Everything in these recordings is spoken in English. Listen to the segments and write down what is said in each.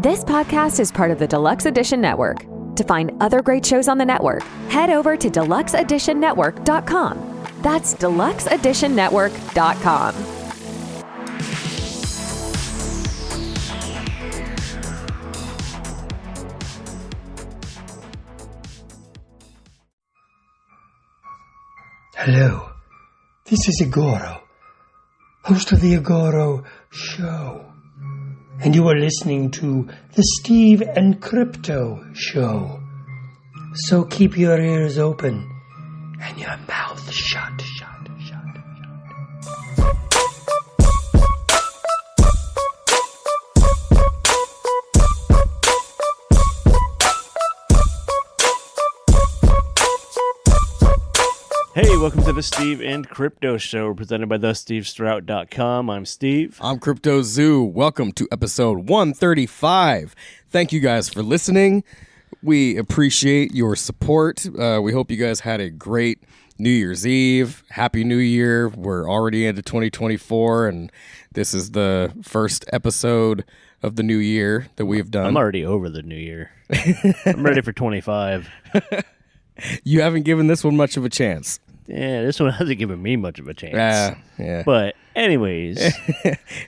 This podcast is part of the Deluxe Edition Network. To find other great shows on the network, head over to deluxeeditionnetwork.com. That's deluxeeditionnetwork.com. Hello, this is Agoro, host of the Agoro Show, and you are listening to the Steve and Crypto Show. So keep your ears open and your mouth shut. Hey, welcome to the Steve and Crypto Show, presented by thestevestrout.com. I'm Steve. I'm Crypto Zoo. Welcome to episode 135. Thank you guys for listening. We appreciate your support. We hope you guys had a great New Year's Eve. Happy New Year. We're already into 2024, and this is the first episode of the new year that we've done. I'm already over the new year. I'm ready for 25. You haven't given this one much of a chance. Yeah, this one hasn't given me much of a chance. Yeah. But anyways.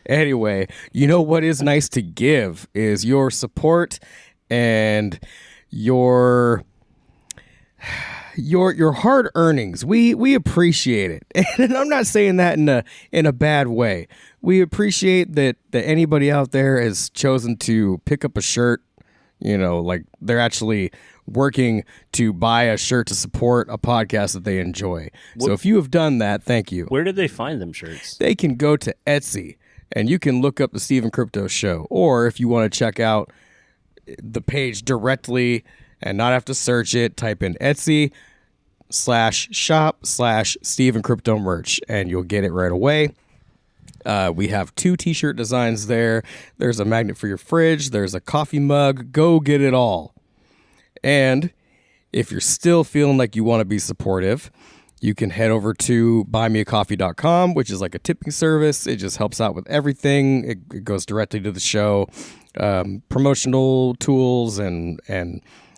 Anyway, you know what is nice to give is your support and your hard earnings. We appreciate it. And I'm not saying that in a bad way. We appreciate that anybody out there has chosen to pick up a shirt, you know, like they're actually working to buy a shirt to support a podcast that they enjoy. So if you have done that, thank you. Where did they find them shirts? They can go to Etsy and you can look up the Steve and Crypto Show. Or if you want to check out the page directly and not have to search it, type in Etsy/shop/Steve and Crypto merch and you'll get it right away. We have 2 t-shirt designs there. There's a magnet for your fridge. There's a coffee mug. Go get it all. And if you're still feeling like you want to be supportive, you can head over to buymeacoffee.com, which is like a tipping service. It just helps out with everything. It goes directly to the show, promotional tools, and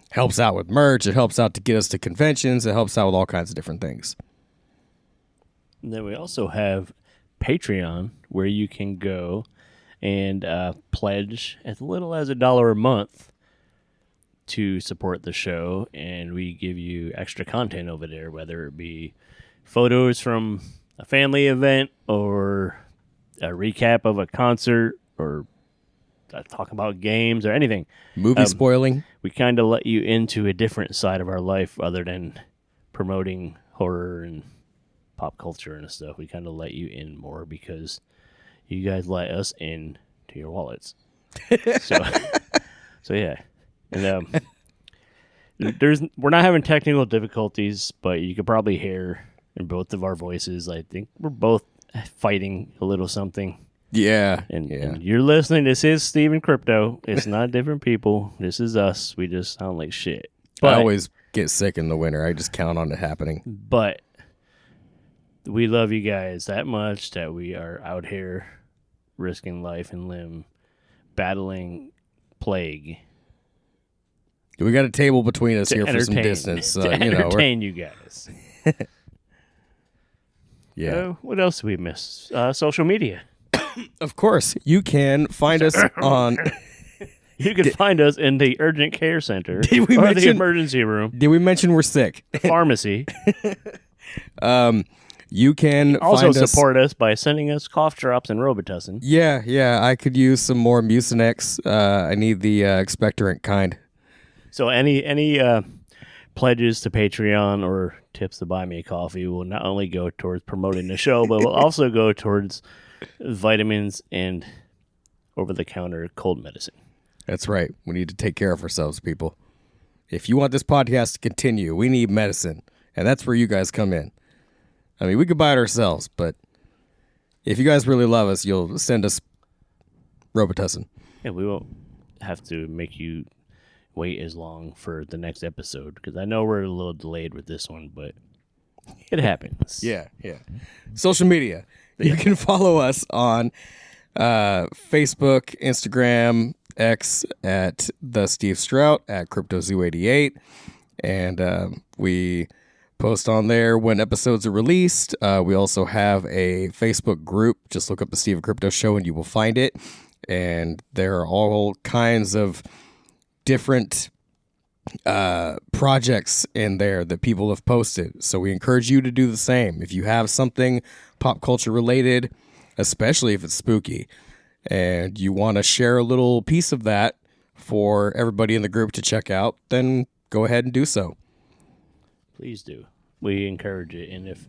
helps out with merch. It helps out to get us to conventions. It helps out with all kinds of different things. And then we also have Patreon, where you can go and pledge as little as $1 a month to support the show, and we give you extra content over there, whether it be photos from a family event or a recap of a concert or talk about games or anything. Movie spoiling. We kind of let you into a different side of our life other than promoting horror and pop culture and stuff. We kind of let you in more because you guys let us in to your wallets. So yeah. And we're not having technical difficulties, but you could probably hear in both of our voices, I think we're both fighting a little something. Yeah. And you're listening. This is Steve and Crypto. It's not different people. This is us. We just sound like shit. But I always get sick in the winter. I just count on it happening. But we love you guys that much that we are out here risking life and limb, battling plague. We got a table between us here for some distance. To entertain you guys. Yeah. What else did we miss? Social media. Of course. You can find us on... You can find us in the urgent care center Did we or mention, the emergency room. Did we mention we're sick? Pharmacy. You can also find support us by sending us cough drops and Robitussin. Yeah. I could use some more Mucinex. I need the expectorant kind. So any pledges to Patreon or tips to buy me a coffee will not only go towards promoting the show, but will also go towards vitamins and over-the-counter cold medicine. That's right. We need to take care of ourselves, people. If you want this podcast to continue, we need medicine, and that's where you guys come in. I mean, we could buy it ourselves, but if you guys really love us, you'll send us Robitussin. Yeah, we won't have to make you wait as long for the next episode, because I know we're a little delayed with this one, but it happens. Yeah. Social media. You can follow us on Facebook, Instagram, X at the Steve Strout, at CryptoZoo88, and we post on there when episodes are released. We also have a Facebook group. Just look up the Steve and Crypto Show and you will find it. And there are all kinds of different projects in there that people have posted. So we encourage you to do the same. If you have something pop culture related, especially if it's spooky, and you want to share a little piece of that for everybody in the group to check out, then go ahead and do so. Please do. We encourage it. And if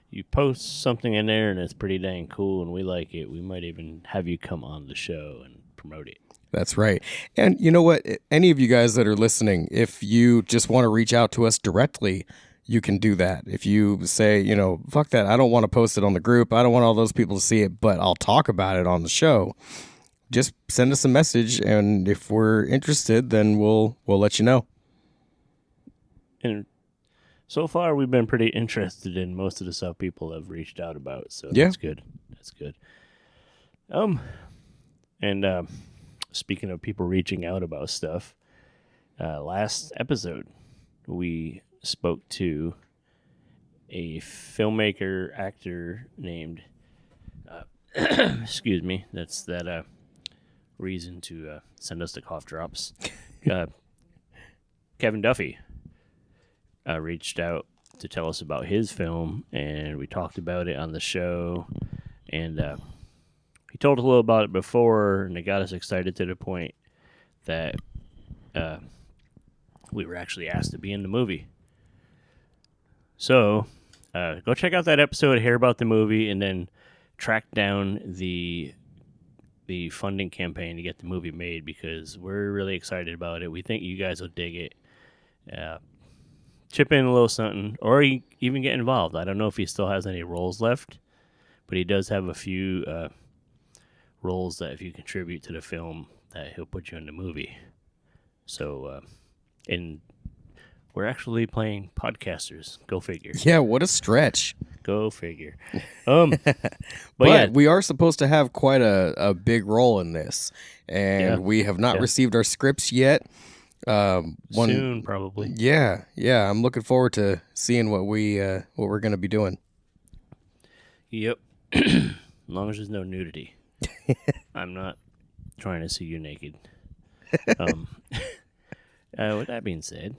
you post something in there and it's pretty dang cool and we like it, we might even have you come on the show and promote it. That's right. And you know what? Any of you guys that are listening, if you just want to reach out to us directly, you can do that. If you say, fuck that, I don't want to post it on the group, I don't want all those people to see it, but I'll talk about it on the show, just send us a message, and if we're interested, then we'll let you know. And so far, we've been pretty interested in most of the stuff people have reached out about, so yeah. That's good. That's good. And speaking of people reaching out about stuff, last episode, we spoke to a filmmaker actor named excuse me, that's that reason to send us the cough drops. Kevin Duffy reached out to tell us about his film, and we talked about it on the show, and he told us a little about it before, and it got us excited to the point that we were actually asked to be in the movie. So, go check out that episode, hear about the movie, and then track down the funding campaign to get the movie made, because we're really excited about it. We think you guys will dig it. Chip in a little something, or even get involved. I don't know if he still has any roles left, but he does have a few roles that if you contribute to the film, that he'll put you in the movie. So, and we're actually playing podcasters. Go figure. Yeah, what a stretch. Go figure. But yeah, we are supposed to have quite a big role in this, and we have not received our scripts yet. Soon, probably. Yeah. I'm looking forward to seeing what we're going to be doing. Yep. As long as there's no nudity. I'm not trying to see you naked. With that being said,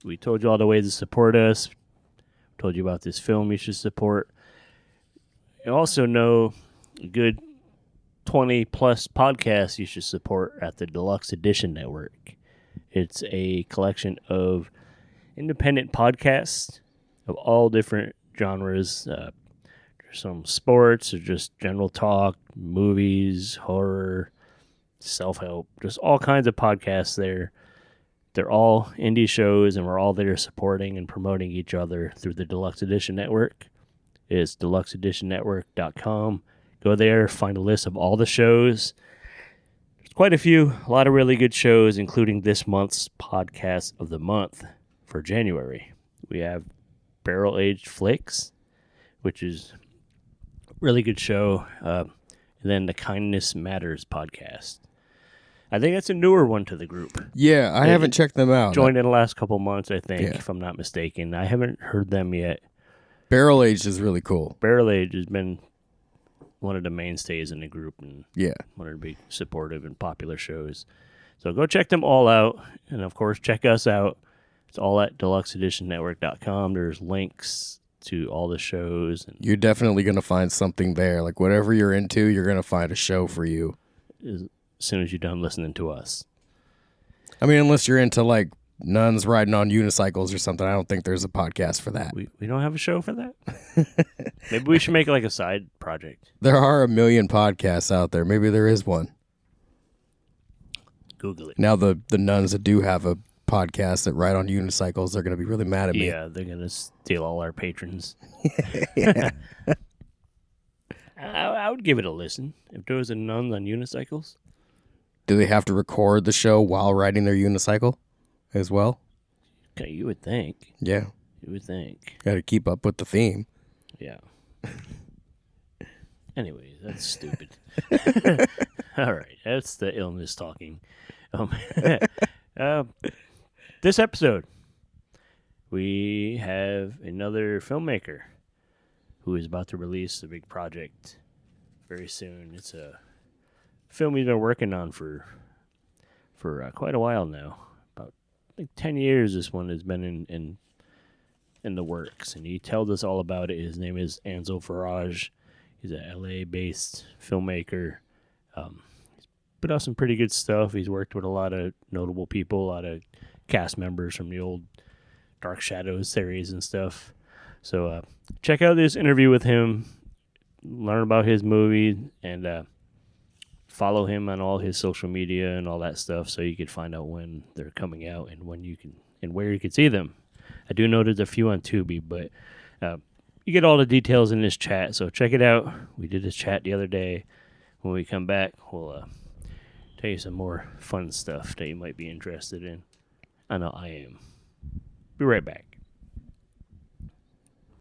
we told you all the ways to support us. Told you about this film you should support. You also know a good 20 plus podcasts you should support at the Deluxe Edition Network. It's a collection of independent podcasts of all different genres. There's some sports or just general talk, movies, horror, self-help, just all kinds of podcasts there. They're all indie shows, and we're all there supporting and promoting each other through the Deluxe Edition Network. It's deluxeeditionnetwork.com. Go there, find a list of all the shows. There's quite a few, a lot of really good shows, including this month's podcast of the month for January. We have Barrel Aged Flicks, which is a really good show. And then the Kindness Matters podcast. I think that's a newer one to the group. Yeah, I haven't checked them out. Joined in the last couple months, I think, if I'm not mistaken. I haven't heard them yet. Barrel Aged is really cool. Barrel Aged has been one of the mainstays in the group, and wanted to be supportive and popular shows. So go check them all out, and of course, check us out. It's all at deluxeeditionnetwork.com. There's links to all the shows. And you're definitely going to find something there. Like whatever you're into, you're going to find a show for you. As soon as you're done listening to us. I mean, unless you're into like nuns riding on unicycles or something, I don't think there's a podcast for that. We don't have a show for that? Maybe we should make it like a side project. There are a million podcasts out there. Maybe there is one. Google it. Now the nuns that do have a podcast that ride on unicycles, they're going to be really mad at me. Yeah, they're going to steal all our patrons. I would give it a listen if there was a nun on unicycles. Do they have to record the show while riding their unicycle as well? Okay, you would think. Yeah. You would think. Got to keep up with the theme. Yeah. Anyways, that's stupid. All right, that's the illness talking. Um, uh, this episode, we have another filmmaker who is about to release a big project very soon. It's a film he's been working on for quite a while now. About I think 10 years. This one has been in the works, and he tells us all about it. His name is Ansel Faraj. He's a LA-based filmmaker. He's put out some pretty good stuff. He's worked with a lot of notable people, a lot of cast members from the old Dark Shadows series and stuff. So check out this interview with him, learn about his movie, and follow him on all his social media and all that stuff, so you can find out when they're coming out and when you can and where you can see them. I do know there's a few on Tubi, but you get all the details in this chat, so check it out. We did this chat the other day. When we come back, we'll tell you some more fun stuff that you might be interested in. I know I am. Be right back.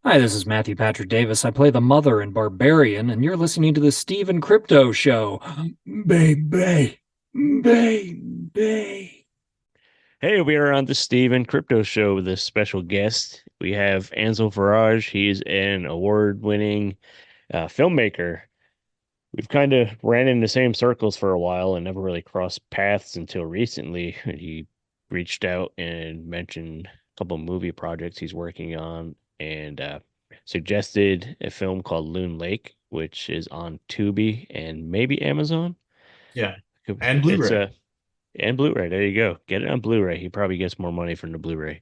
Hi, this is Matthew Patrick Davis. I play the mother in Barbarian, and you're listening to the Steve and Crypto Show. Baby. Hey, we are on the Steve and Crypto Show with a special guest. We have Ansel Faraj. He's an award-winning filmmaker. We've kind of ran in the same circles for a while and never really crossed paths until recently. He reached out and mentioned a couple movie projects he's working on, and suggested a film called Loon Lake, which is on Tubi and maybe Amazon. Yeah, and Blu-ray. And Blu-ray. There you go. Get it on Blu-ray. He probably gets more money from the Blu-ray,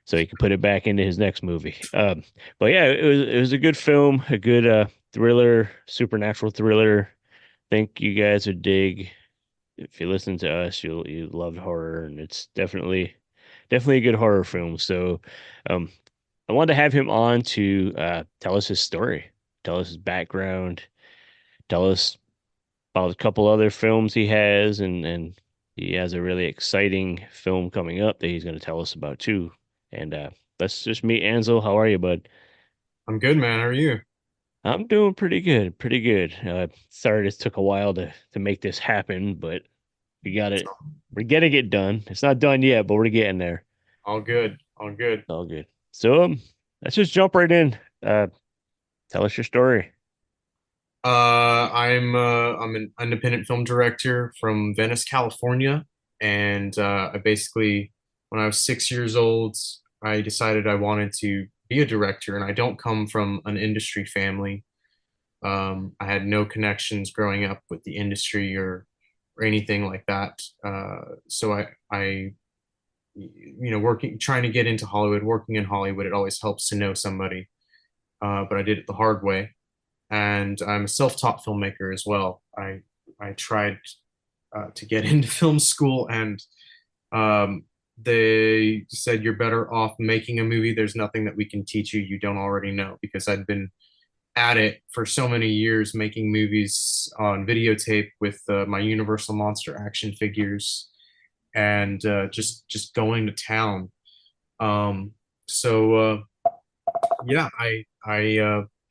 so he can put it back into his next movie. But yeah, it was a good film, a good thriller, supernatural thriller. Think you guys would dig. If you listen to us, you love horror, and it's definitely a good horror film. So I wanted to have him on to tell us his story, tell us his background, tell us about a couple other films he has, and he has a really exciting film coming up that he's going to tell us about too. And let's just meet Ansel. How are you, bud? I'm good, man. How are you? I'm doing pretty good, pretty good. Sorry this took a while to make this happen, but we got it. We're getting it done. It's not done yet, but we're getting there. All good. All good. All good. So let's just jump right in. Tell us your story. I'm an independent film director from Venice, California, and I basically, when I was 6 years old, I decided I wanted to be a director, and I don't come from an industry family. I had no connections growing up with the industry or anything like that. So I trying to get into Hollywood, working in Hollywood, it always helps to know somebody. But I did it the hard way. And I'm a self-taught filmmaker as well. I tried to get into film school, and they said, you're better off making a movie. There's nothing that we can teach you don't already know, because I'd been at it for so many years, making movies on videotape with my Universal Monster action figures, and just going to town. Yeah,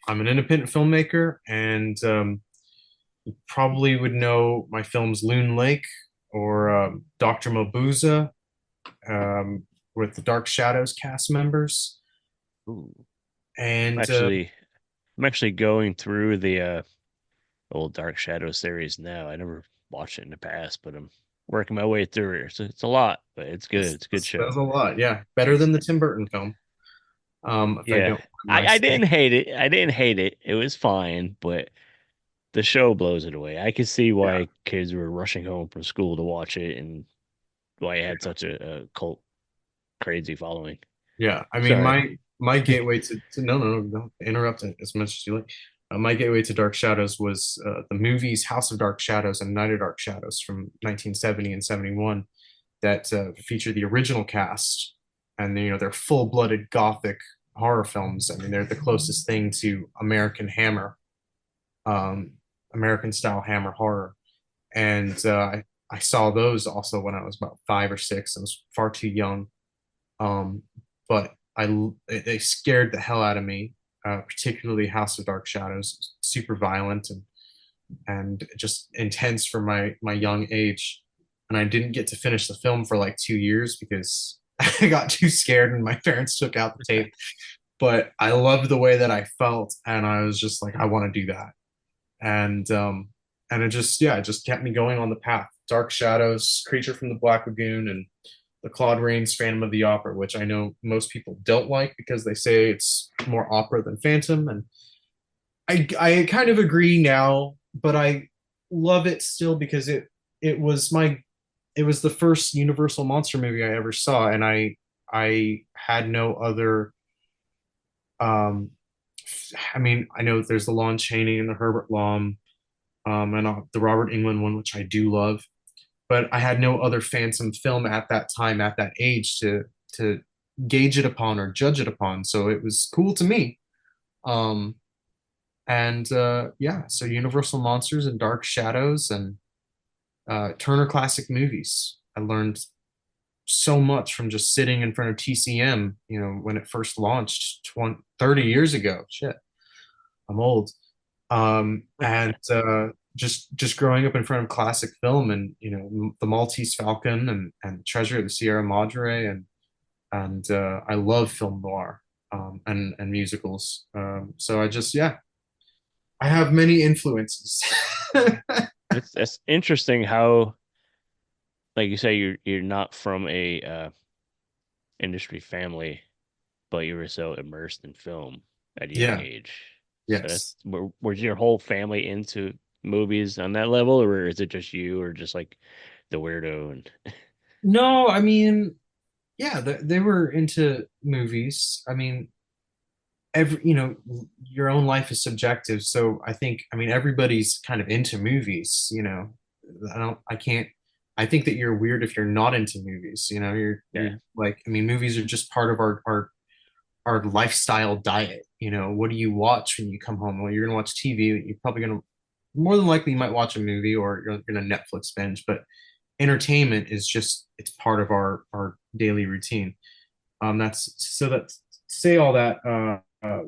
I'm an independent filmmaker, and you probably would know my films Loon Lake or Dr. Mabuza, with the Dark Shadows cast members. Ooh. And I'm actually going through the old Dark Shadow series now. I never watched it in the past, but I'm working my way through it. So it's a lot, but it's good. It's a good show. That's a lot, yeah. Better than the Tim Burton film. Yeah, I didn't hate it. I didn't hate it. It was fine, but the show blows it away. I could see why kids were rushing home from school to watch it, and why it had such a cult crazy following. Yeah, I mean, my gateway to no, don't interrupt as much as you like. My gateway to Dark Shadows was the movies House of Dark Shadows and Night of Dark Shadows from 1970 and 71 that feature the original cast, and they're full-blooded gothic horror films. I mean, they're the closest thing to American Hammer, American style Hammer horror. And I saw those also when I was about 5 or 6. I was far too young, but they scared the hell out of me. Particularly House of Dark Shadows, super violent, and and just intense for my young age. And I didn't get to finish the film for like 2 years because I got too scared and my parents took out the tape. But I loved the way that I felt, and I was just like, I want to do that. And it just, yeah, it just kept me going on the path. Dark Shadows, Creature from the Black Lagoon, and the Claude Rains Phantom of the Opera, which I know most people don't like because they say it's more opera than Phantom, and I kind of agree now, but I love it still because it was my it was the first Universal monster movie I ever saw, and I had no other. um I mean, I know there's the Lon Chaney and the Herbert Lom, and the Robert Englund one, which I do love, but I had no other Phantom film at that time, at that age, to gauge it upon or judge it upon. So it was cool to me. Um, and Yeah, so Universal Monsters and Dark Shadows and Turner Classic Movies. I learned so much from just sitting in front of TCM, when it first launched 30 years ago. Shit, I'm old. And just growing up in front of classic film, and the Maltese Falcon and Treasure of the Sierra Madre, and I love film noir, and musicals. So I just, yeah, I have many influences. It's interesting how, like you say, you're not from a industry family, but you were so immersed in film at a young Yeah. age. So Yes. was your whole family into movies on that level, or is it just you, or just like the weirdo? And No, I mean, yeah, they were into movies. I mean, your own life is subjective, so I mean, everybody's kind of into movies. I can't. I think that you're weird if you're not into movies. You're yeah, like, I mean, movies are just part of our lifestyle diet. What do you watch when you come home? Well, you're gonna watch TV. You're probably gonna, more than likely, you might watch a movie, or you're gonna Netflix binge. But entertainment is just, it's part of our daily routine. That's so that say all that.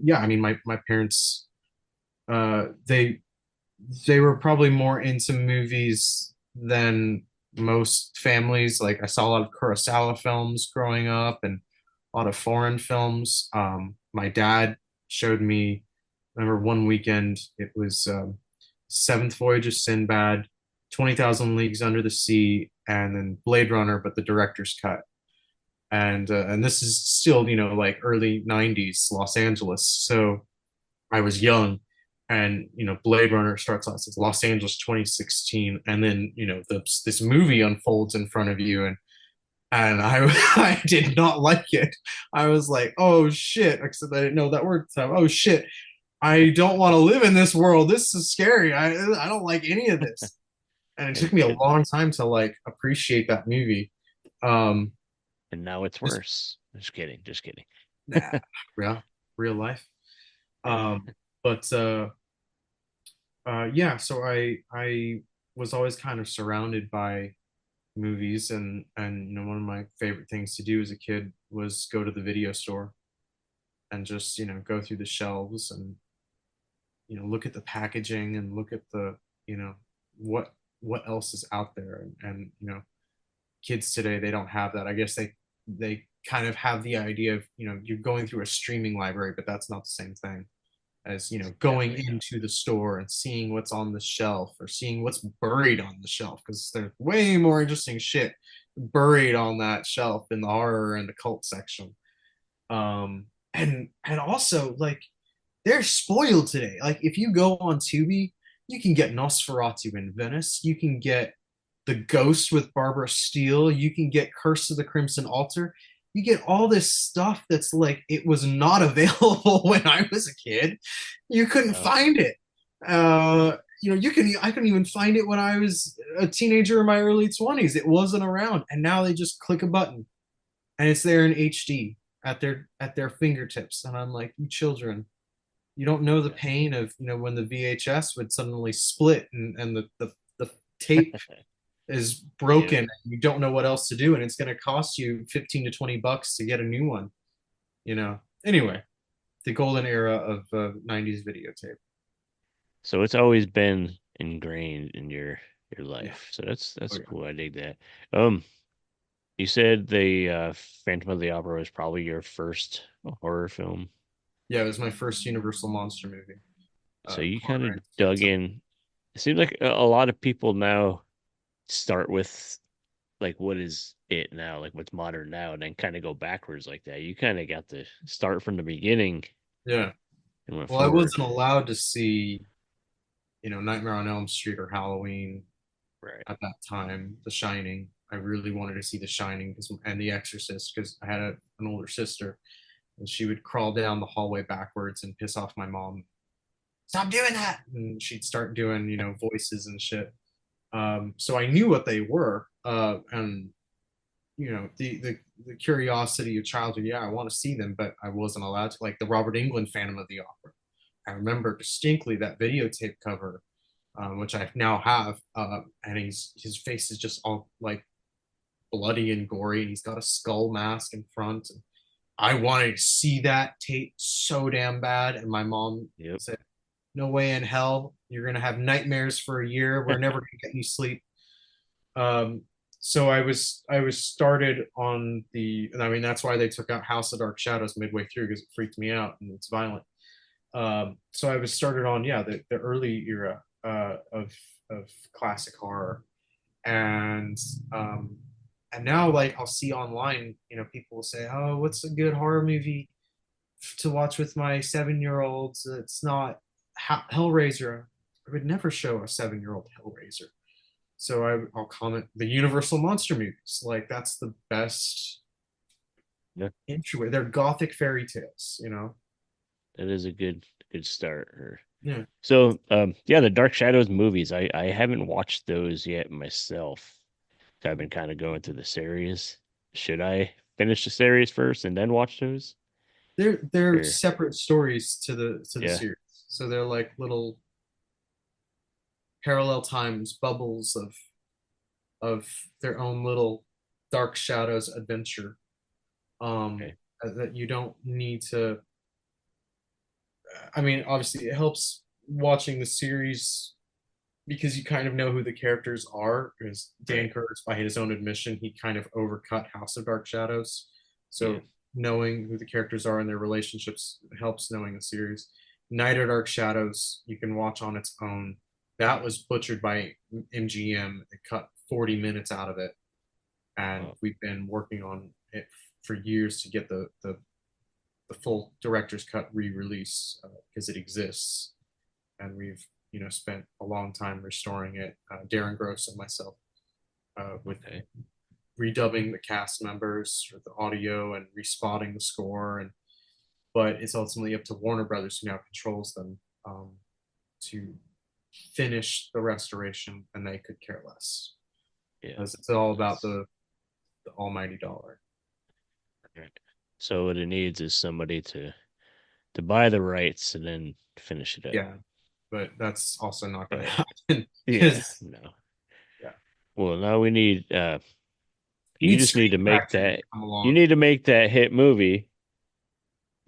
Yeah, I mean, my parents, they were probably more into movies than most families. Like, I saw a lot of Kurosawa films growing up, and a lot of foreign films. My dad showed me. I remember one weekend, it was Seventh Voyage of Sinbad, 20,000 Leagues Under the Sea, and then Blade Runner, but the director's cut. And this is still, like early 90s Los Angeles. So I was young, and Blade Runner starts off as Los Angeles 2016, and then this movie unfolds in front of you, and I I did not like it. I was like, oh shit, except I didn't know that word. So, oh shit, I don't want to live in this world. This is scary. I don't like any of this. And it took and me a and long time to like appreciate that movie. Um, and now it's just worse. Just kidding, just kidding. nah, real life. Um, but yeah, so I was always kind of surrounded by movies, and one of my favorite things to do as a kid was go to the video store and just go through the shelves, and look at the packaging, and look at the you know what else is out there. And kids today, they don't have that. I guess they kind of have the idea of you're going through a streaming library, but that's not the same thing as going Definitely not. into the store and seeing what's on the shelf, or seeing what's buried on the shelf, because there's way more interesting shit buried on that shelf in the horror and the cult section. And also, like, they're spoiled today. Like, if you go on Tubi, you can get Nosferatu in Venice, you can get The Ghost with Barbara Steele, you can get Curse of the Crimson Altar. You get all this stuff that's like, it was not available when I was a kid. You couldn't Oh, find it. I couldn't even find it when I was a teenager in my early 20s. It wasn't around. And now they just click a button and it's there in HD at their fingertips. And I'm like, you children, you don't know the pain of when the VHS would suddenly split, and the tape is broken, yeah. and you don't know what else to do, and it's going to cost you 15 to $20 to get a new one. Anyway, the golden era of 90s videotape. So it's always been ingrained in your Yeah. life. So that's Oh, yeah. cool. I dig that. Um, you said the Phantom of the Opera was probably your first horror film. Yeah, it was my first Universal monster movie. So you kind Horror of and dug Phantom. in. It seems like a lot of people now start with like what is it now, like what's modern now, and then kind of go backwards like that. You kind of got to start from the beginning Yeah. and went Well, I forward. wasn't allowed to see, Nightmare on Elm Street or Halloween Right. at that time. The Shining. I really wanted to see The Shining and The Exorcist because I had an older sister, and she would crawl down the hallway backwards and piss off my mom. Stop doing that! And she'd start doing, voices and shit. So I knew what they were, and the curiosity of childhood. Yeah, I want to see them, but I wasn't allowed to. Like the Robert Englund Phantom of the Opera. I remember distinctly that videotape cover, which I now have, and his face is just all like bloody and gory, and he's got a skull mask in front. I wanted to see that tape so damn bad, and my mom Yep. said, "No way in hell! You're gonna have nightmares for a year. We're never gonna get you sleep." Um, so I was started on and I mean that's why they took out House of Dark Shadows midway through because it freaked me out and it's violent. So I was started on the early era of classic horror, and um, and now like I'll see online, people will say, "Oh, what's a good horror movie to watch with my 7-year-olds?" It's not Hellraiser. I would never show a 7-year-old Hellraiser. So I'll comment the Universal monster movies. Like that's the best Yeah. entryway. They're gothic fairy tales. That is a good start. Yeah. So yeah, the Dark Shadows movies. I haven't watched those yet myself. So I've been kind of going through the series. Should I finish the series first and then watch those? They're Or separate stories to the yeah, series. So they're like little parallel times, bubbles of their own little Dark Shadows adventure. okay. That you don't need to. I mean, obviously, it helps watching the series because you kind of know who the characters are. Because Dan Right. Curtis, by his own admission, he kind of overcut House of Dark Shadows. Yeah. So knowing who the characters are and their relationships helps knowing the series. Night of Dark Shadows, you can watch on its own. That was butchered by MGM and cut 40 minutes out of it. And Wow. we've been working on it for years to get the full director's cut re-release because it exists, and we've spent a long time restoring it. Darren Gross and myself with Okay. redubbing the cast members for the audio and respotting the score, and but it's ultimately up to Warner Brothers, who now controls them, to finish the restoration, and they could care less Yeah. because it's all about That's the almighty dollar. right. So what it needs is somebody to buy the rights and then finish it up. Yeah, but that's also not going to Uh, happen yeah. because No. yeah, Well, now we need you need just need to Scream make Factory to that come you along. need to make that hit movie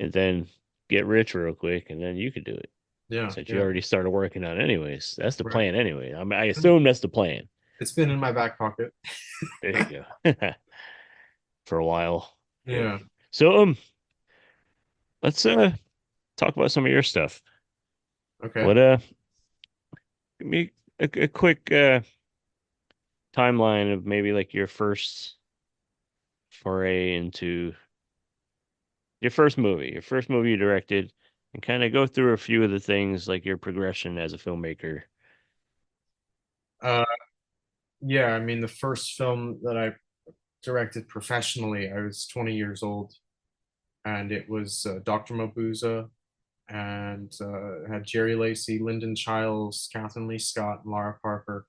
and then get rich real quick and then you could do it. Yeah, Since you yeah. already started working on it anyways. That's the Right. plan anyway. I assume that's the plan. It's been in my back pocket. There you go. For a while. Yep. Yeah. So let's talk about some of your stuff. Okay. What give me a quick timeline of maybe like your first foray into your first movie you directed, and kind of go through a few of the things like your progression as a filmmaker. Uh, yeah. I mean, the first film that I directed professionally, I was 20 years old, and it was Dr. Mabuza, and had Jerry Lacey, Lyndon Childs, Catherine Lee Scott, and Laura Parker.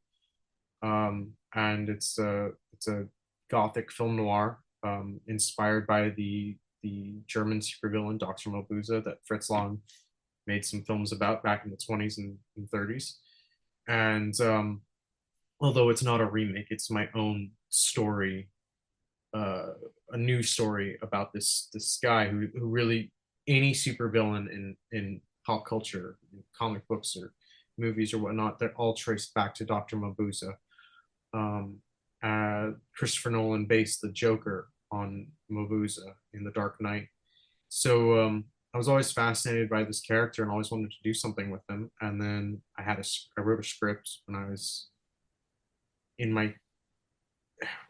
And it's a gothic film noir, inspired by the German supervillain Dr. Mabuza that Fritz Lang made some films about back in the 20s and 30s. And although it's not a remake, it's my own story, uh, a new story about this guy who really any supervillain in pop culture, in comic books, or movies or whatnot, they're all traced back to Dr. Mabuse. Christopher Nolan based the Joker on Mabuse in The Dark Knight. So I was always fascinated by this character and always wanted to do something with him. And then I wrote a script when I was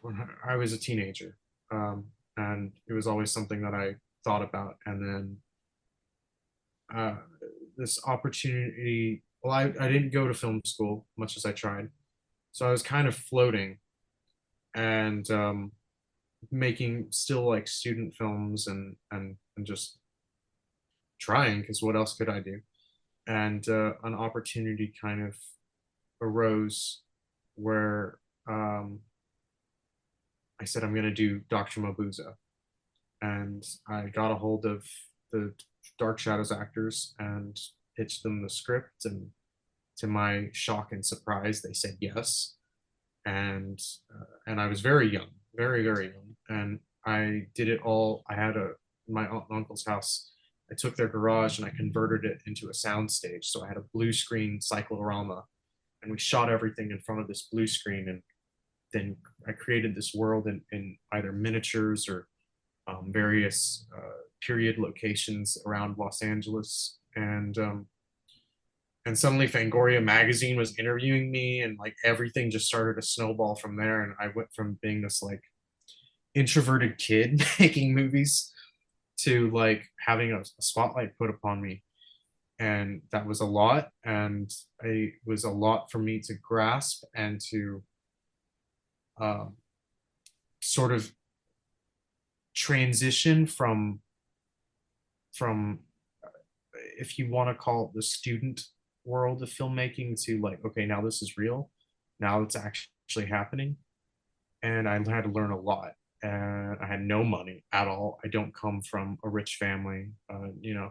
when I was a teenager, and it was always something that I thought about. And then this opportunity. Well, I didn't go to film school much as I tried, so I was kind of floating and making still like student films and just trying, because what else could I do? And an opportunity kind of arose where I said I'm going to do Dr. Mabuse, and I got a hold of the Dark Shadows actors and pitched them the script, and to my shock and surprise, they said yes. And I was very young, very very young, and I did it all. I had my aunt and uncle's house. I took their garage and I converted it into a sound stage. So I had a blue screen cyclorama, and we shot everything in front of this blue screen. And then I created this world in either miniatures or various period locations around Los Angeles. And suddenly Fangoria magazine was interviewing me, and like everything just started to snowball from there. And I went from being this like introverted kid making movies to like having a spotlight put upon me. And that was a lot. And it was a lot for me to grasp and to sort of transition from if you want to call it the student world of filmmaking to like, okay, now this is real, now it's actually happening. And I had to learn a lot, and I had no money at all. I don't come from a rich family. There's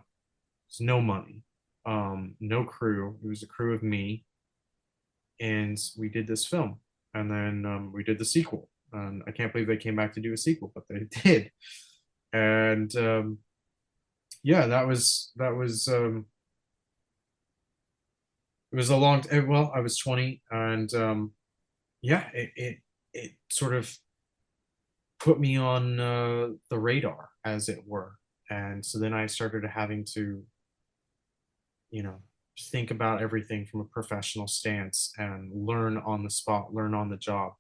no money, no crew. It was a crew of me, and we did this film. And then we did the sequel, and I can't believe they came back to do a sequel, but they did. And yeah, that was it was a long well, I was 20, and yeah, it sort of put me on the radar, as it were. And so then I started having to, think about everything from a professional stance and learn on the spot, learn on the job.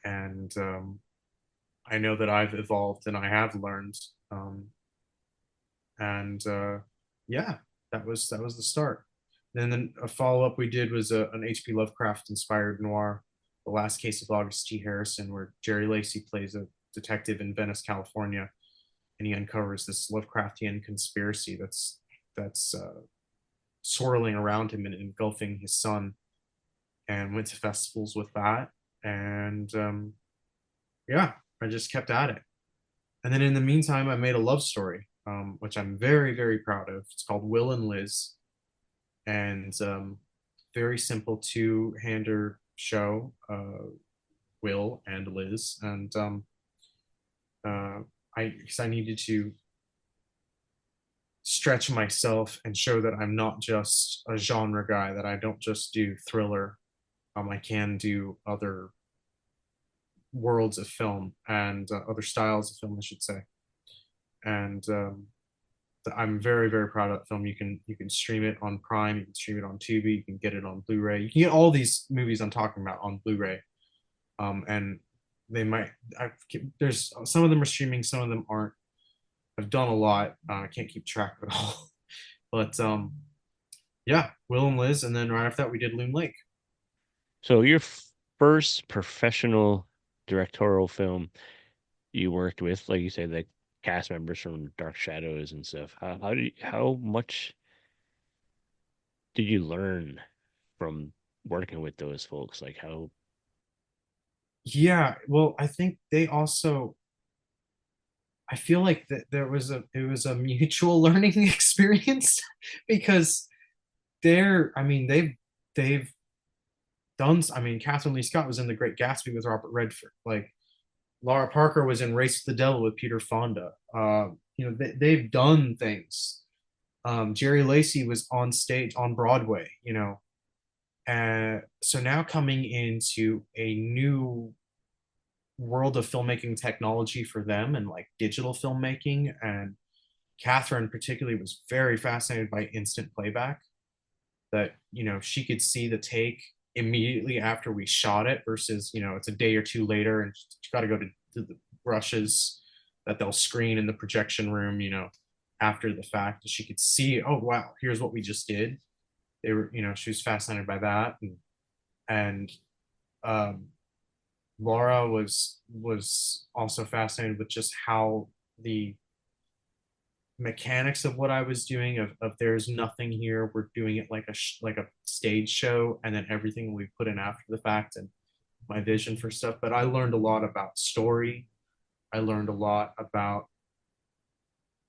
And I know that I've evolved and I have learned. And yeah, that was the start. Then a follow up we did was an H.P. Lovecraft inspired noir, The Last Case of August T. Harrison, where Jerry Lacey plays a detective in Venice, California, and he uncovers this Lovecraftian conspiracy that's swirling around him and engulfing his son, and went to festivals with that. And yeah, I just kept at it. And then in the meantime, I made a love story, which I'm very, very proud of. It's called Will and Liz, and very simple two-hander show, Will and Liz. And because I needed to stretch myself and show that I'm not just a genre guy, that I don't just do thriller. I can do other worlds of film and other styles of film, I should say. And I'm very, very proud of that film. You can stream it on Prime, you can stream it on Tubi, you can get it on Blu-ray. You can get all these movies I'm talking about on Blu-ray. And they might, there's some of them are streaming, some of them aren't. I've done a lot. I can't keep track of it all. But yeah, Will and Liz, and then right after that we did Loon Lake. So your first professional directorial film you worked with, like you said, like cast members from Dark Shadows and stuff. How much did you learn from working with those folks? Like how? Yeah, well, I think they also, I feel like that it was a mutual learning experience, because they've done. I mean, Catherine Lee Scott was in The Great Gatsby with Robert Redford. Like Laura Parker was in Race to the Devil with Peter Fonda. They've done things. Jerry Lacey was on stage on Broadway. So now coming into a new world of filmmaking technology for them and like digital filmmaking, and Catherine particularly was very fascinated by instant playback, that she could see the take immediately after we shot it versus it's a day or two later and you got to go to the brushes that they'll screen in the projection room after the fact. She could see, oh wow, here's what we just did. They were she was fascinated by that. And um Laura was also fascinated with just how the mechanics of what I was doing, of there's nothing here, we're doing it like a stage show, and then everything we put in after the fact, and my vision for stuff. But I learned a lot about story. I learned a lot about,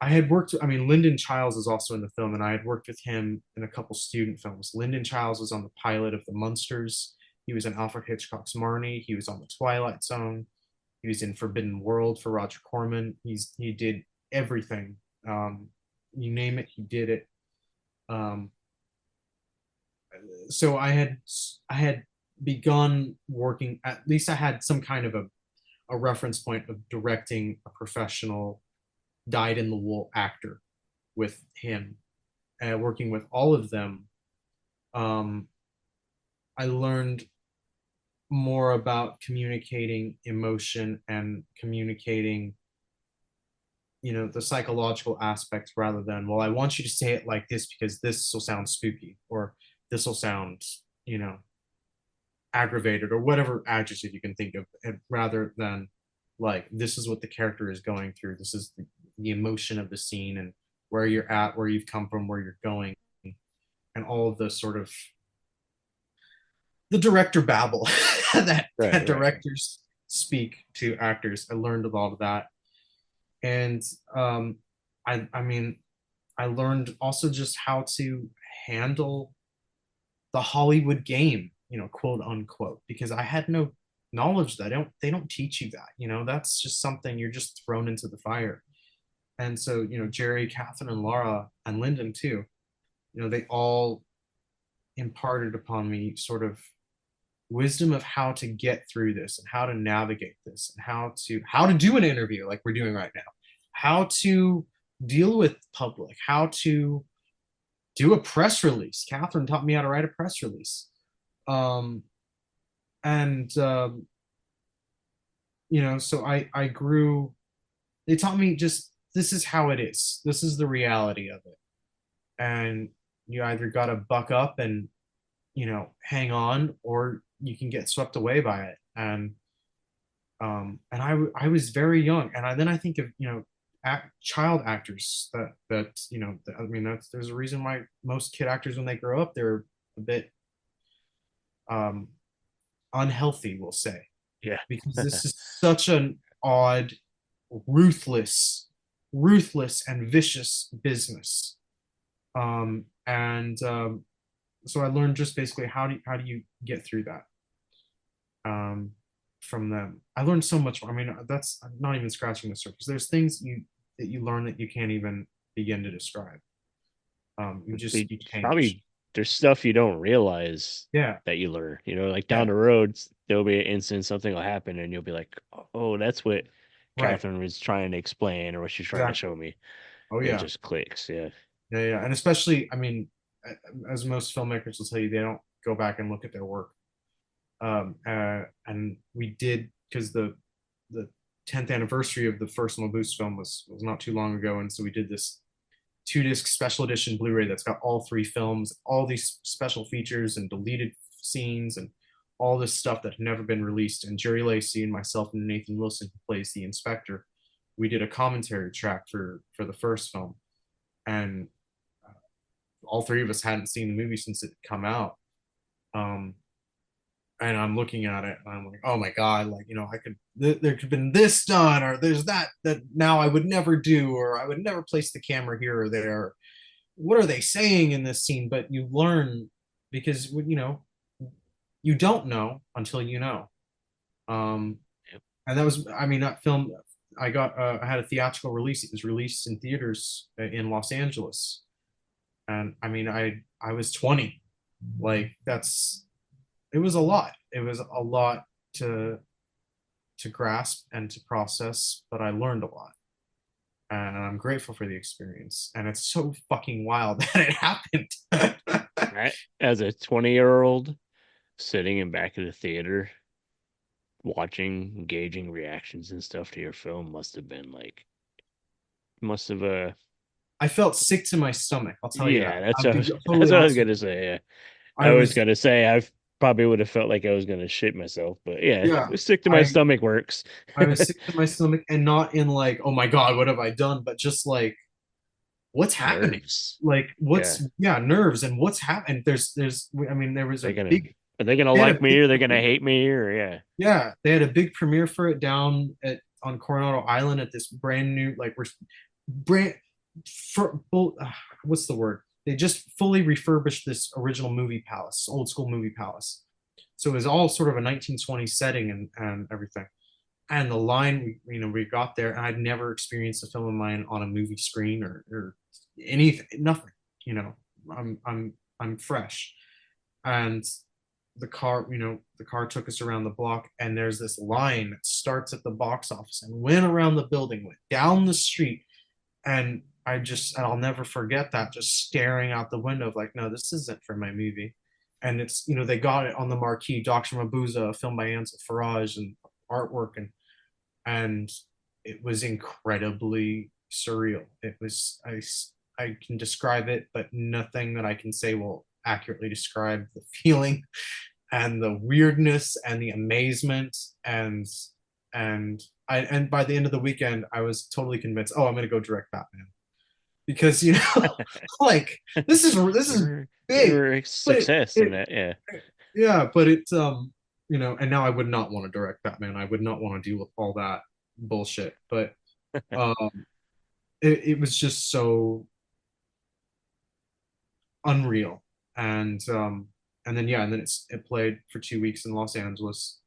Lyndon Childs is also in the film, and I had worked with him in a couple student films. Lyndon Childs was on the pilot of The Munsters. He was in Alfred Hitchcock's Marnie. He was on The Twilight Zone. He was in Forbidden World for Roger Corman. He did everything. You name it, he did it. So I had begun working, at least I had some kind of a reference point of directing a professional dyed-in-the-wool actor with him, and working with all of them. I learned more about communicating emotion and communicating the psychological aspects, rather than, well, I want you to say it like this because this will sound spooky, or this will sound aggravated, or whatever adjective you can think of, rather than like, this is what the character is going through, this is the emotion of the scene, and where you're at, where you've come from, where you're going, and all of the sort of the director babble that directors speak to actors. I learned a lot of that. And I learned also just how to handle the Hollywood game, quote unquote, because I had no knowledge that they don't teach you that. That's just something you're just thrown into the fire. And so Jerry, Catherine, and Laura, and Lyndon too, they all imparted upon me sort of wisdom of how to get through this, and how to navigate this, and how to do an interview like we're doing right now, how to deal with public, how to do a press release. Catherine taught me how to write a press release. So I grew. They taught me, just, this is how it is, this is the reality of it, and you either got to buck up and hang on, or you can get swept away by it. And I was very young, and then I think of child actors that there's a reason why most kid actors, when they grow up, they're a bit unhealthy, we'll say. Yeah. Because this is such an odd, ruthless and vicious business. So I learned just basically how do you get through that from them. I learned so much. That's, I'm not even scratching the surface. There's things that you learn that you can't even begin to describe. You change. Probably there's stuff you don't realize that you learn. Like down the road, there'll be an incident, something will happen, and you'll be like, oh, that's what Catherine was trying to explain, or what she's trying to show me. Oh yeah. It just clicks. Yeah. Yeah. And especially, as most filmmakers will tell you, they don't go back and look at their work. And we did, because the 10th anniversary of the first Mabuse film was not too long ago, and so we did this 2-disc special edition Blu-ray that's got all 3 films, all these special features and deleted scenes, and all this stuff that had never been released. And Jerry Lacey and myself and Nathan Wilson, who plays the inspector, we did a commentary track for the first film, and all 3 of us hadn't seen the movie since it had come out. And I'm looking at it, and I'm like, oh my God, there could have been this done, or there's that now I would never do, or I would never place the camera here or there. What are they saying in this scene? But you learn, because you don't know until you know. And that was, that film, I had a theatrical release. It was released in theaters in Los Angeles. And I was 20. Like, that's it was a lot. It was a lot to grasp and to process, but I learned a lot. And I'm grateful for the experience. And it's so fucking wild that it happened. As a 20-year-old sitting in back of the theater watching, engaging reactions and stuff to your film must have been like, must have I felt sick to my stomach. I'll tell you that. yeah, that's I'll what I be was, totally that's what I was honest with gonna you. say. Yeah. I I was was, gonna say I probably would have felt like I was gonna shit myself, but yeah, yeah, sick to my I stomach works. I was sick to my stomach, and not in like, oh my God, what have I done? But just like, what's happening? Nerves. Like, Yeah. what's, yeah, nerves, and what's happened. I mean, there was They're a gonna big, are they gonna they had like a me big or they're gonna premiere. hate me or yeah. Yeah, they had a big premiere for it down at on Coronado Island at this brand new, like, we're brand for what's the word? They just fully refurbished this original movie palace, old school movie palace. So it was all sort of a 1920s setting and everything. And the line, we got there, and I'd never experienced a film of mine on a movie screen or anything, nothing. You know, I'm fresh, and the car took us around the block, and there's this line that starts at the box office and went around the building, went down the street, and and I'll never forget that, just staring out the window of like, no, this isn't for my movie. And it's, they got it on the marquee, Dr. Mabuza, a film by Ansel Faraj, and artwork, and it was incredibly surreal. It was, I can describe it, but nothing that I can say will accurately describe the feeling and the weirdness and the amazement, and by the end of the weekend I was totally convinced, oh, I'm going to go direct Batman, because like, this is You big. were a But it, success in it that, yeah. yeah, but it's and now I would not want to direct Batman. I would not want to deal with all that bullshit. But um it was just so unreal. And then, yeah, and then it played for 2 weeks in Los Angeles,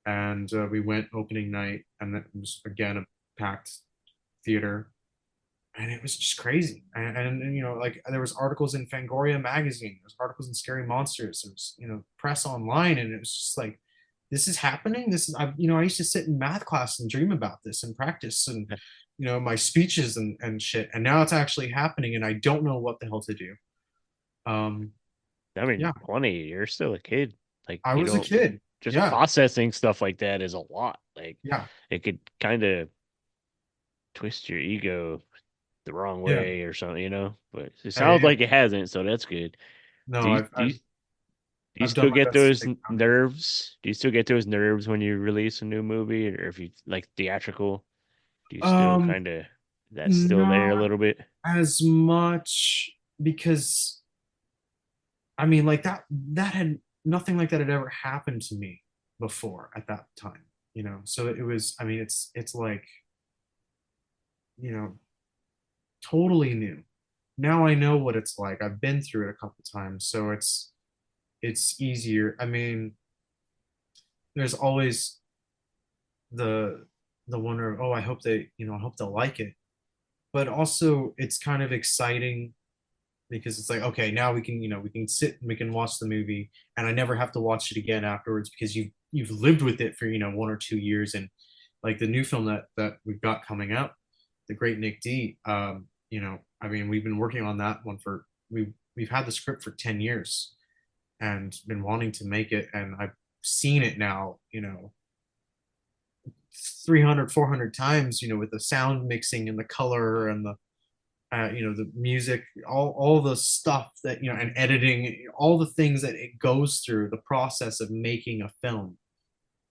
and we went opening night, and then it was again a packed theater, and it was just crazy. And like, there was articles in Fangoria magazine, there's articles in Scary Monsters, there's press online, and it was just like, this is happening. This is, I used to sit in math class and dream about this and practice, and my speeches and shit, and now it's actually happening, and I don't know what the hell to do. um I mean, yeah, 20, you're still a kid. Like, I was a kid. just Yeah, processing stuff like that is a lot. Like, yeah, it could kind of twist your ego the wrong yeah. way or something. But it Hey, sounds like it hasn't, so that's good. Do no, you I've, do you, I've do you I've done still my get best to those stay grounded. nerves? Do you still get those nerves when you release a new movie, or if you like theatrical? Do you still um kind of that's still there a Not little bit? as much, because I mean, like, that had nothing like that had ever happened to me before at that time. So it was, I mean, it's like, you know totally new. Now I know what it's like. I've been through it a couple times, so it's easier. I mean, there's always the wonder of, oh, I hope I hope they'll like it. But also, it's kind of exciting, because it's like, okay, now we can sit and we can watch the movie, and I never have to watch it again afterwards, because you've lived with it for 1 or 2 years. And like, the new film that we've got coming out, the great Nick D. I mean, we've been working on that one for we've had the script for 10 years and been wanting to make it, and I've seen it now 300, 400 times, with the sound mixing and the color and the music, all the stuff that, and editing, all the things that it goes through the process of making a film.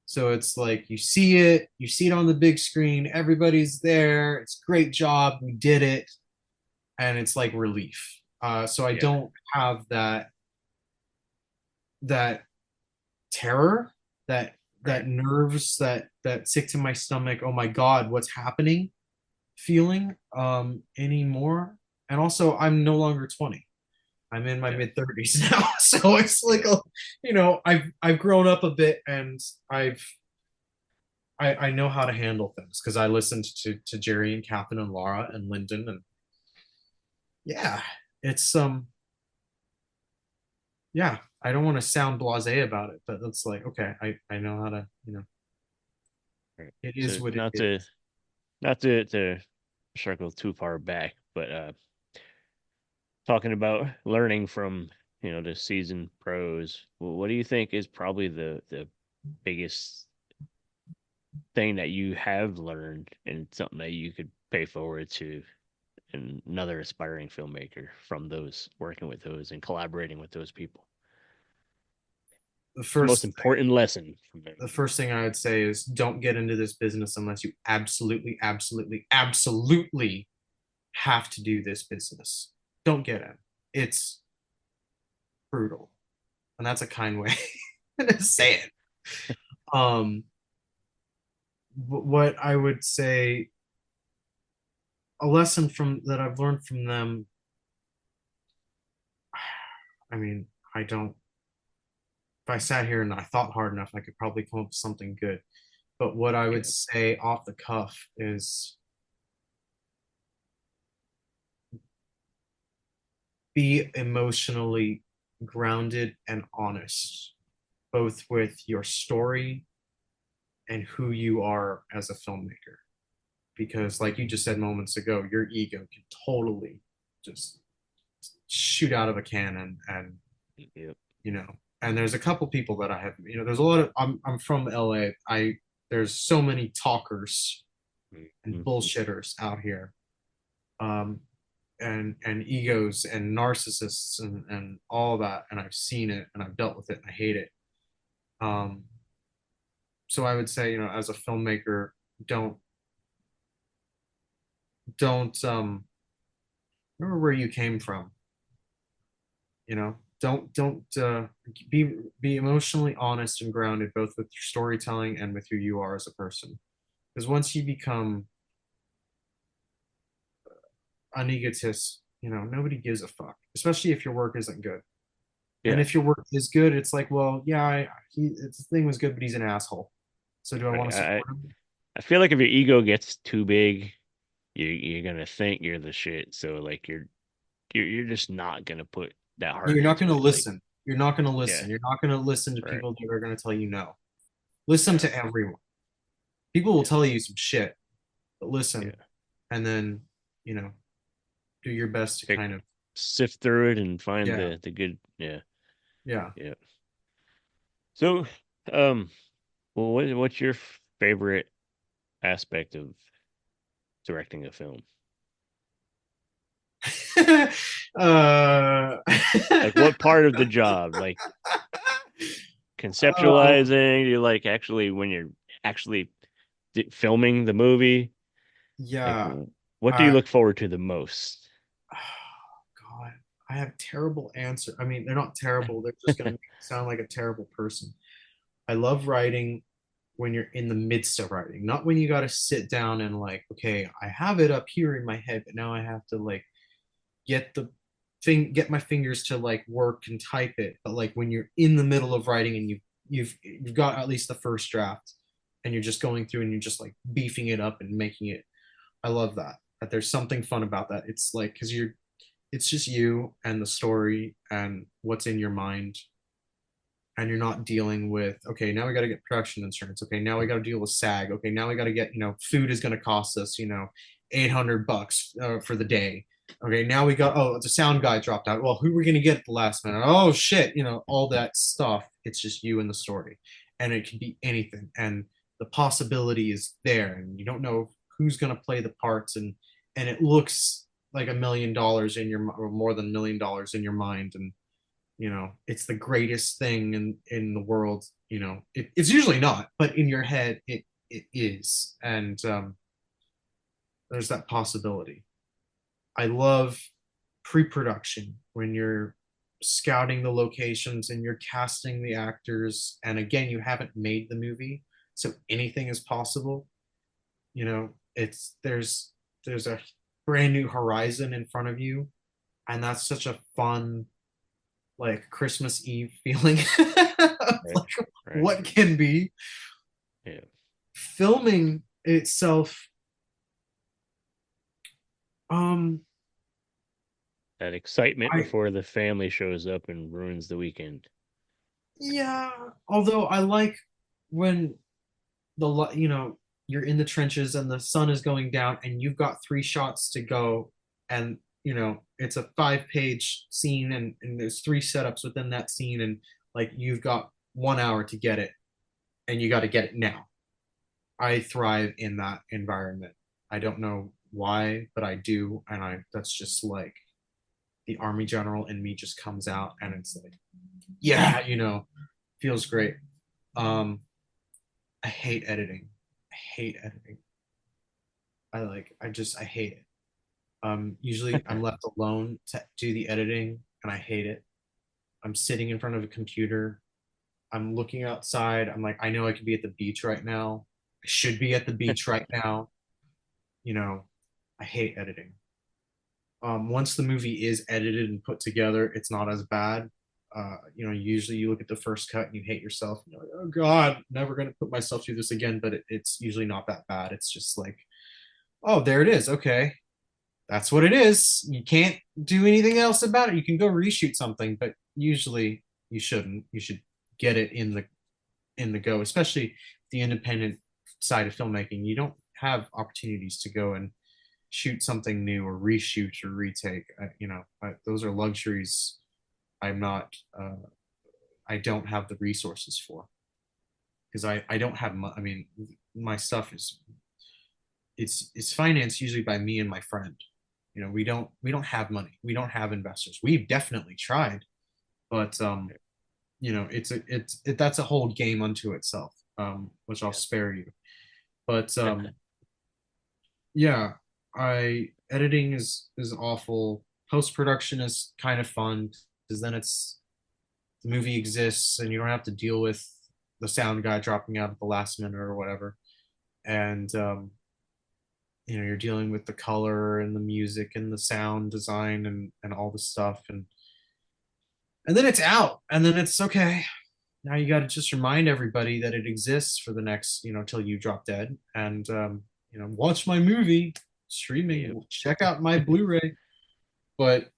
So it's like, you see it on the big screen, everybody's there, it's a great job, we did it, and it's like relief. So I Yeah. don't have that terror, that Right. nerves, that sick to my stomach, oh my God, what's happening feeling anymore. And also, I'm no longer 20. I'm in my Yeah. mid 30s now. So it's like, Yeah. I've grown up a bit, and I know how to handle things, because I listened to Jerry and Catherine and Laura and Lyndon, and yeah, it's yeah, I don't want to sound blasé about it, but it's like, okay, I know how to, Right. it is So what it not to is. circle too far back, but talking about learning from the seasoned pros, what do you think is probably the biggest thing that you have learned and something that you could pay forward to another aspiring filmmaker from those working with those and collaborating with those people? The It's the most first important lesson from there. the first thing I would say is don't get into this business unless you absolutely, absolutely, absolutely have to do this business. Don't get in. It's brutal. And that's a kind way to say it. Um, what I would say, a lesson from that I've learned from them, I mean, I don't, if I sat here and I thought hard enough, I could probably come up with something good. But what I would Yeah. say off the cuff is be emotionally grounded and honest, both with your story and who you are as a filmmaker. Because, like you just said moments ago, your ego can totally just shoot out of a cannon, and Yep. you know. And there's a couple people that I have, there's a lot of. I'm from LA. There's so many talkers and Mhm. bullshitters out here, um, and egos and narcissists and all that, and I've seen it and I've dealt with it and I hate it. Um, so I would say, as a filmmaker, don't don't remember where you came from. Don't be emotionally honest and grounded both with your storytelling and with who you are as a person. Because once you become an egotist, nobody gives a fuck, especially if your work isn't good. And Yeah. if your work is good, it's like, well, yeah, his thing was good, but he's an asshole. So do I want Right. to support him? I feel like if your ego gets too big, you're gonna think you're the shit. So like you're just not gonna put that heart You're not going into to it. Like, listen. You're not going to yeah, listen. You're not going to listen to right. people that are going to tell you no. Listen Yeah, to everyone. People will yeah, tell you some shit, but yeah. listen, and then, you know, do your best to Pick, kind of, sift through it and find yeah, the good. Yeah, yeah. yeah. So, um, well, what's your favorite aspect of directing a film? uh, Like, what part of the job? Like oh, conceptualizing? You like actually when you're actually filming the movie? Like, yeah. what do you Uh, look forward to the most? God, I have terrible answer. I mean, they're not terrible. They're just gonna make me sound like a terrible person. I love writing when you're in the midst of writing, not when you got to sit down and like, okay, I have it up here in my head, but now I have to like get my fingers to like work and type it. But like when you're in the middle of writing and you've got at least the first draft and you're just going through and you're just like beefing it up and making it. I love that. That there's something fun about that. It's like because it's just you and the story and what's in your mind, and you're not dealing with, okay, now we got to get production insurance, okay, now we got to deal with SAG, okay, now we got to get, food is going to cost us, $800 for the day, okay, now we got, oh, the sound guy dropped out, well, who are we going to get at the last minute, oh shit, all that stuff. It's just you and the story, and it can be anything, and the possibility is there, and you don't know who's going to play the parts, and it looks like $1 million in your, or more than $1 million in your mind, and it's the greatest thing in the world. It's usually not, but in your head it is, and there's that possibility. I love pre-production when you're scouting the locations and you're casting the actors, and again, you haven't made the movie, so anything is possible. It's there's a brand new horizon in front of you, and that's such a fun, like, Christmas Eve feeling of Right, like right. what can be. Yeah, Filming itself, um, that excitement I before the family shows up and ruins the weekend. Yeah, although I like when you're in the trenches and the sun is going down and you've got 3 shots to go, and it's a 5-page scene, and there's 3 setups within that scene, and like you've got 1 hour to get it, and you got to get it now. I thrive in that environment. I don't know why, but I do, and I that's just like the army general in me just comes out, and it's like, yeah, feels great. Um, I hate editing. I hate editing. I hate it. Usually I'm left alone to do the editing, and I hate it. I'm sitting in front of a computer. I'm looking outside. I'm like, I know I could be at the beach right now. I should be at the beach right now. You know, I hate editing. Once the movie is edited and put together, it's not as bad. Usually you look at the first cut and you hate yourself. And you're like, oh God, never going to put myself through this again. But it's usually not that bad. It's just like, oh, there it is. Okay, that's what it is. You can't do anything else about it. You can go reshoot something, but usually you shouldn't. You should get it in the go, especially the independent side of filmmaking. You don't have opportunities to go and shoot something new or reshoot or retake. Those are luxuries. I'm not. I don't have the resources for, because I don't have. I mean, my stuff is it's financed usually by me and my friend. We don't have money. We don't have investors. We've definitely tried, but that's a whole game unto itself, which I'll spare you. But yeah, I editing is awful. Post production is kind of fun, because then the movie exists and you don't have to deal with the sound guy dropping out at the last minute or whatever. And you're dealing with the color and the music and the sound design and all the stuff, and then it's out, and then it's okay. Now you got to just remind everybody that it exists for the next, till you drop dead, and watch my movie, streaming, check out my Blu-ray. But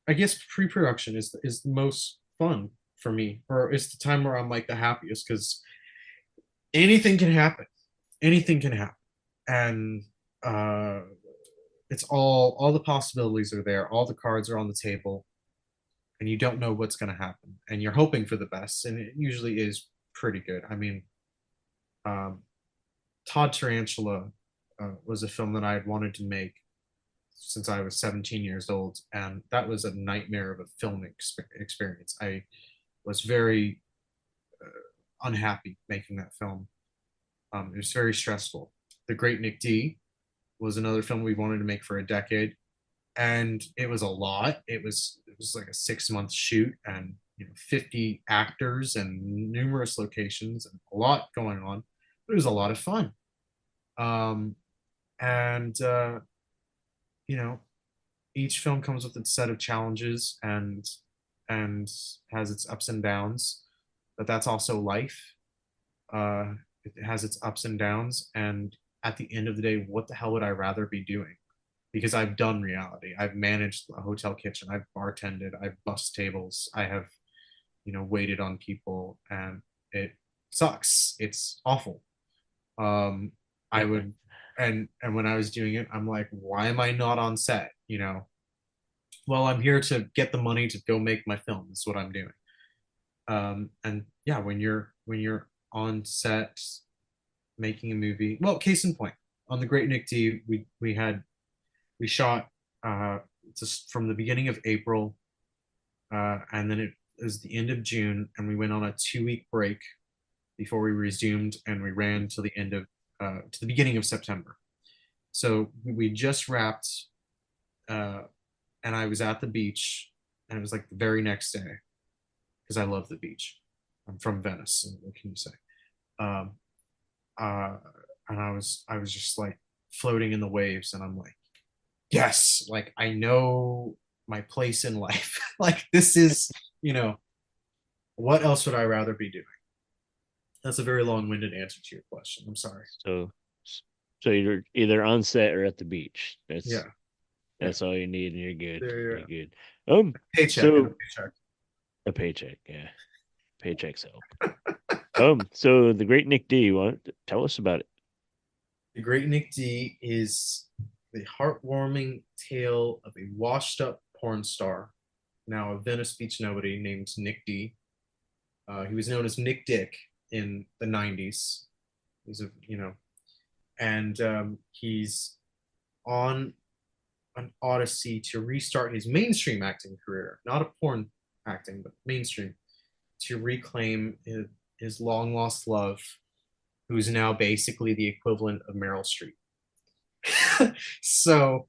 I guess pre-production is the most fun for me, or it's the time where I'm like the happiest, because anything can happen. Anything can happen, and uh, it's all the possibilities are there. All the cards are on the table, and you don't know what's going to happen, and you're hoping for the best, and it usually is pretty good. I mean, um, Todd Tarantula was a film that I had wanted to make since I was 17 years old, and that was a nightmare of a film experience. I was very unhappy making that film. It was very stressful. The Great Nick D was another film we wanted to make for a decade, and it was a lot. It was like a 6-month shoot, and 50 actors and numerous locations and a lot going on. It was a lot of fun. And you know, each film comes with its set of challenges and has its ups and downs, but that's also life. It has its ups and downs, and at the end of the day, what the hell would I rather be doing? Because I've done reality. I've managed a hotel kitchen. I've bartended. I've bussed tables. I have, waited on people, and it sucks. It's awful. I would, and when I was doing it, I'm like, why am I not on set? Well, I'm here to get the money to go make my film. That's what I'm doing. And yeah, when you're on set making a movie, well, case in point, on the Great Nick D, we shot just from the beginning of April, and then it was the end of June, and we went on a 2-week break before we resumed, and we ran to the beginning of September. So we just wrapped, and I was at the beach, and it was like the very next day, because I love the beach. I'm from Venice, and what can you say? Um, and I was just like floating in the waves, and I'm like, yes, like I know my place in life. Like this is, what else would I rather be doing? That's a very long-winded answer to your question. I'm sorry. So you're either on set or at the beach. Yeah. That's all you need, and you're good. There you You're go. good. Paycheck and a So paycheck. a paycheck, yeah. Paychecks help. So the great Nick D, you want to tell us about it? The Great Nick D is the heartwarming tale of a washed up porn star, now a Venice Beach nobody named Nick D. He was known as Nick Dick in the 90s. He's and he's on an odyssey to restart his mainstream acting career, not a porn acting, but mainstream, to reclaim his long lost love, who's now basically the equivalent of Meryl Streep. So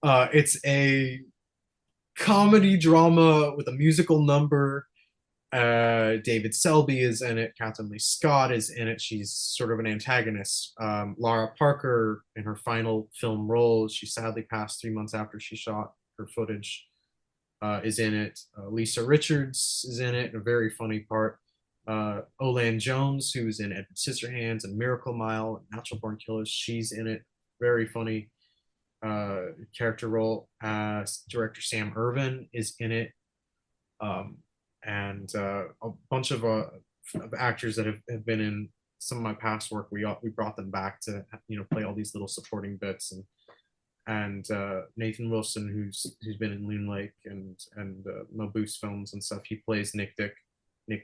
it's a comedy drama with a musical number. David Selby is in it. Catherine Lee Scott is in it. She's sort of an antagonist. Lara Parker, in her final film role, she sadly passed 3 months after she shot her footage, is in it. Lisa Richards is in it, a very funny part. Olan Jones, who's in Edward Scissorhands and Miracle Mile and Natural Born Killers, she's in it. Very funny character role. Director Sam Irvin is in it. And a bunch of actors that have been in some of my past work. We brought them back to play all these little supporting bits, and Nathan Wilson, who's been in Loon Lake and Mabuse films and stuff. He plays Nick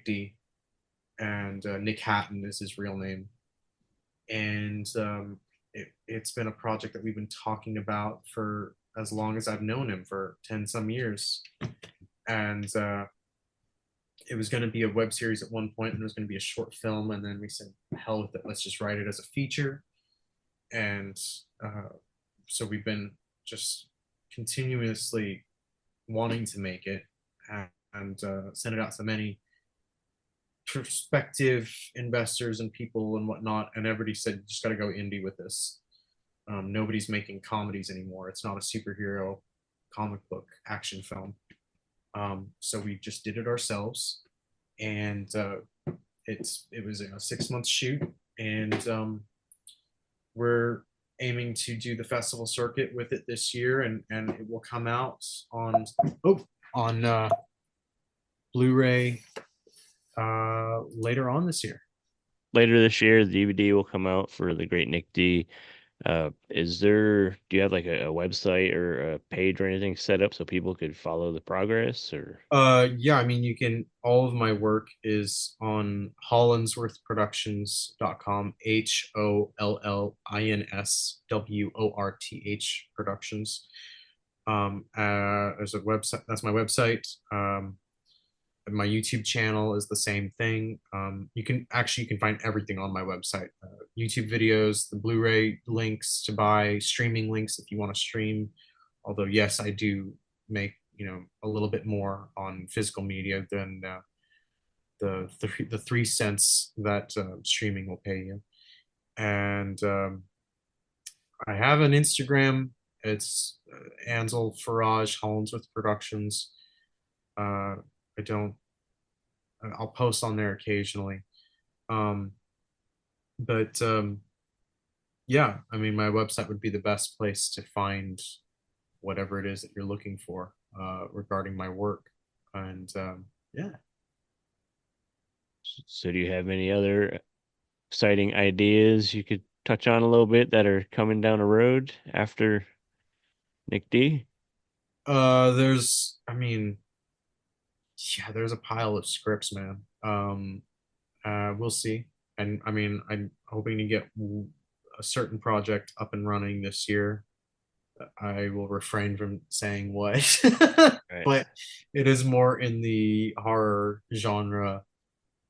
D, and Nick Hatton is his real name. And it's been a project that we've been talking about for as long as I've known him, for 10 some years, and it was going to be a web series at one point, and it was going to be a short film, and then we said, hell with it, let's just write it as a feature. And so we've been just continuously wanting to make it, and send it out to many prospective investors and people and whatnot, and everybody said, you just got to go indie with this. Nobody's making comedies anymore. It's not a superhero comic book action film. So we just did it ourselves, and it was a 6-month shoot, and we're aiming to do the festival circuit with it this year, and it will come out on Blu-ray later on this year. Later this year, the DVD will come out for the great Nick D. Do you have like a website or a page or anything set up so people could follow the progress? Or Yeah, I mean, all of my work is on hollinsworthproductions.com, HOLLINSWORTH Productions. There's a website, that's my website. My YouTube channel is the same thing. You can find everything on my website. YouTube videos, the Blu-ray links to buy, streaming links if you want to stream. Although, yes, I do make a little bit more on physical media than the 3 cents that streaming will pay you. And I have an Instagram. It's Ansel Faraj, Hollinsworth Productions. I'll post on there occasionally. But yeah, I mean, my website would be the best place to find whatever it is that you're looking for regarding my work. And yeah. so do you have any other exciting ideas you could touch on a little bit that are coming down the road after Nick D? There's a pile of scripts, man. We'll see. And I mean, I'm hoping to get a certain project up and running this year. I will refrain from saying what, Right. but it is more in the horror genre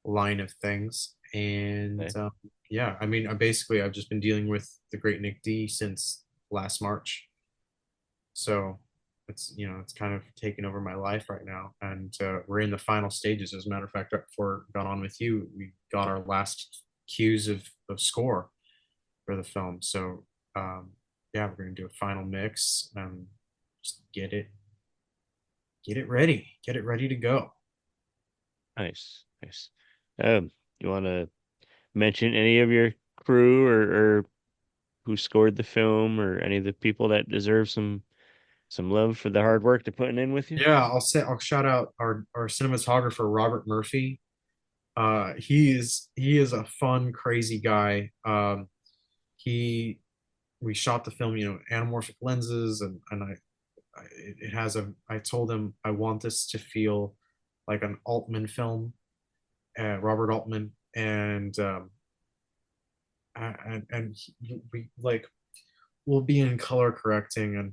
line of things. And Okay. yeah, I mean, I've just been dealing with the great Nick D since last March. So it's kind of taken over my life right now, and we're in the final stages. As a matter of fact, right before I got on with you, we got our last cues of score for the film. So yeah, we're going to do a final mix and just get it ready to go. Nice. You want to mention any of your crew or who scored the film, or any of the people that deserve some love for the hard work they're putting in with you? Yeah, I'll shout out our cinematographer Robert Murphy. He is a fun, crazy guy. He We shot the film, anamorphic lenses, and it has a. I told him I want this to feel like an Altman film, Robert Altman, we like we'll be in color correcting, and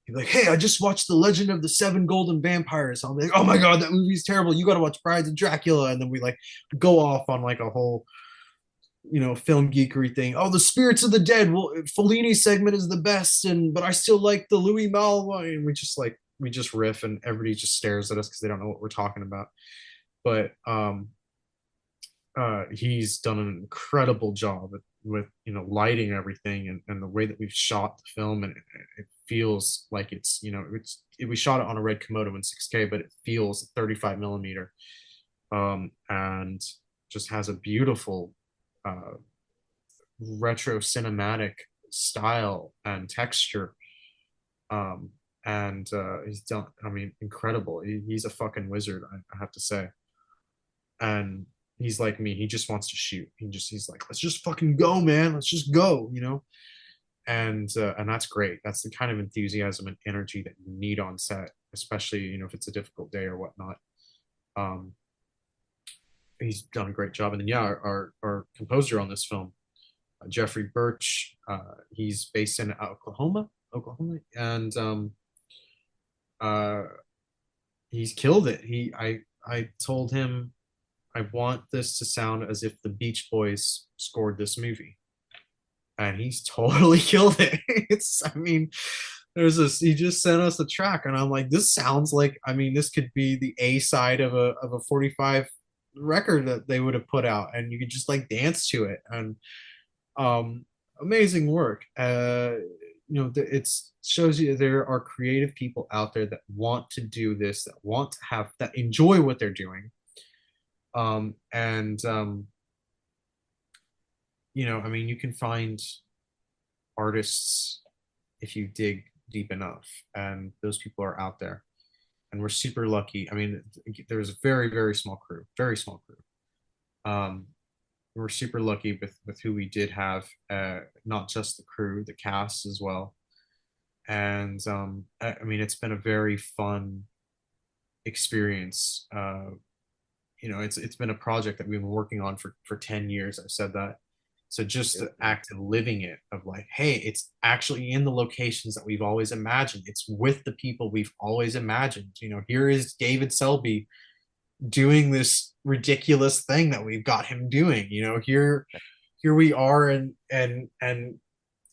he'd be like, "Hey, I just watched The Legend of the Seven Golden Vampires." I'll be like, "Oh my god, that movie's terrible. You got to watch Brides of Dracula." And then we like go off on like a whole film geekery thing. Oh, the Spirits of the Dead. Well, Fellini's segment is the best, but I still like the Louis Mal one. And we just riff, and everybody just stares at us because they don't know what we're talking about. But he's done an incredible job with lighting everything, and the way that we've shot the film, and it feels like we shot it on a red Komodo in 6K, but it feels 35 millimeter, and just has a beautiful retro cinematic style and texture. And he's done, I mean, incredible. He's a fucking wizard, I have to say. And he's like me. He just wants to shoot. He's like, let's just fucking go, man. Let's just go, And that's great. That's the kind of enthusiasm and energy that you need on set, especially if it's a difficult day or whatnot. He's done a great job. And then our composer on this film, Jeffrey Birch, he's based in Oklahoma, and he's killed it. I told him I want this to sound as if the Beach Boys scored this movie, and he's totally killed it. He just sent us a track, and I'm like, this sounds like, this could be the A side of a 45 record that they would have put out, and you could just like dance to it. And amazing work. It shows you there are creative people out there that want to do this, that enjoy what they're doing. You can find artists if you dig deep enough, and those people are out there, and we're super lucky. There's a very, very small crew. We're super lucky with who we did have, not just the crew, the cast as well. And it's been a very fun experience. It's been a project that we've been working on for 10 years. I've said that. So just the act of living it, of like, hey, it's actually in the locations that we've always imagined. It's with the people we've always imagined. Here is David Selby doing this ridiculous thing that we've got him doing. Here we are, and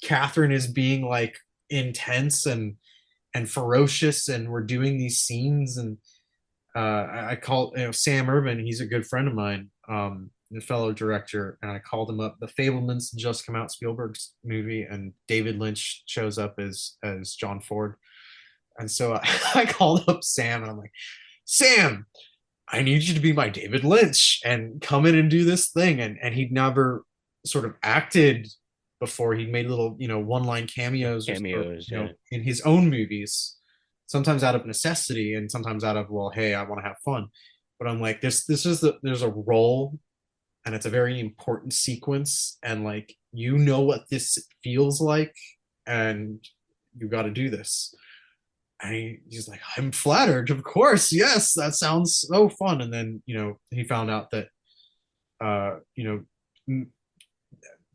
Catherine is being like intense and ferocious, and we're doing these scenes. And I called Sam Urban. He's a good friend of mine, a fellow director, and I called him up. The Fablemans just come out, Spielberg's movie, and David Lynch shows up as John Ford. And so I called up Sam, and I'm like, Sam, I need you to be my David Lynch and come in and do this thing. And he'd never sort of acted before. He'd made little, one-line cameos in his own movies, sometimes out of necessity and sometimes out of, well, hey, I want to have fun. But I'm like, there's a role, and it's a very important sequence, and like, what this feels like, and you got to do this. And he's like, I'm flattered, of course, yes, that sounds so fun. And then he found out that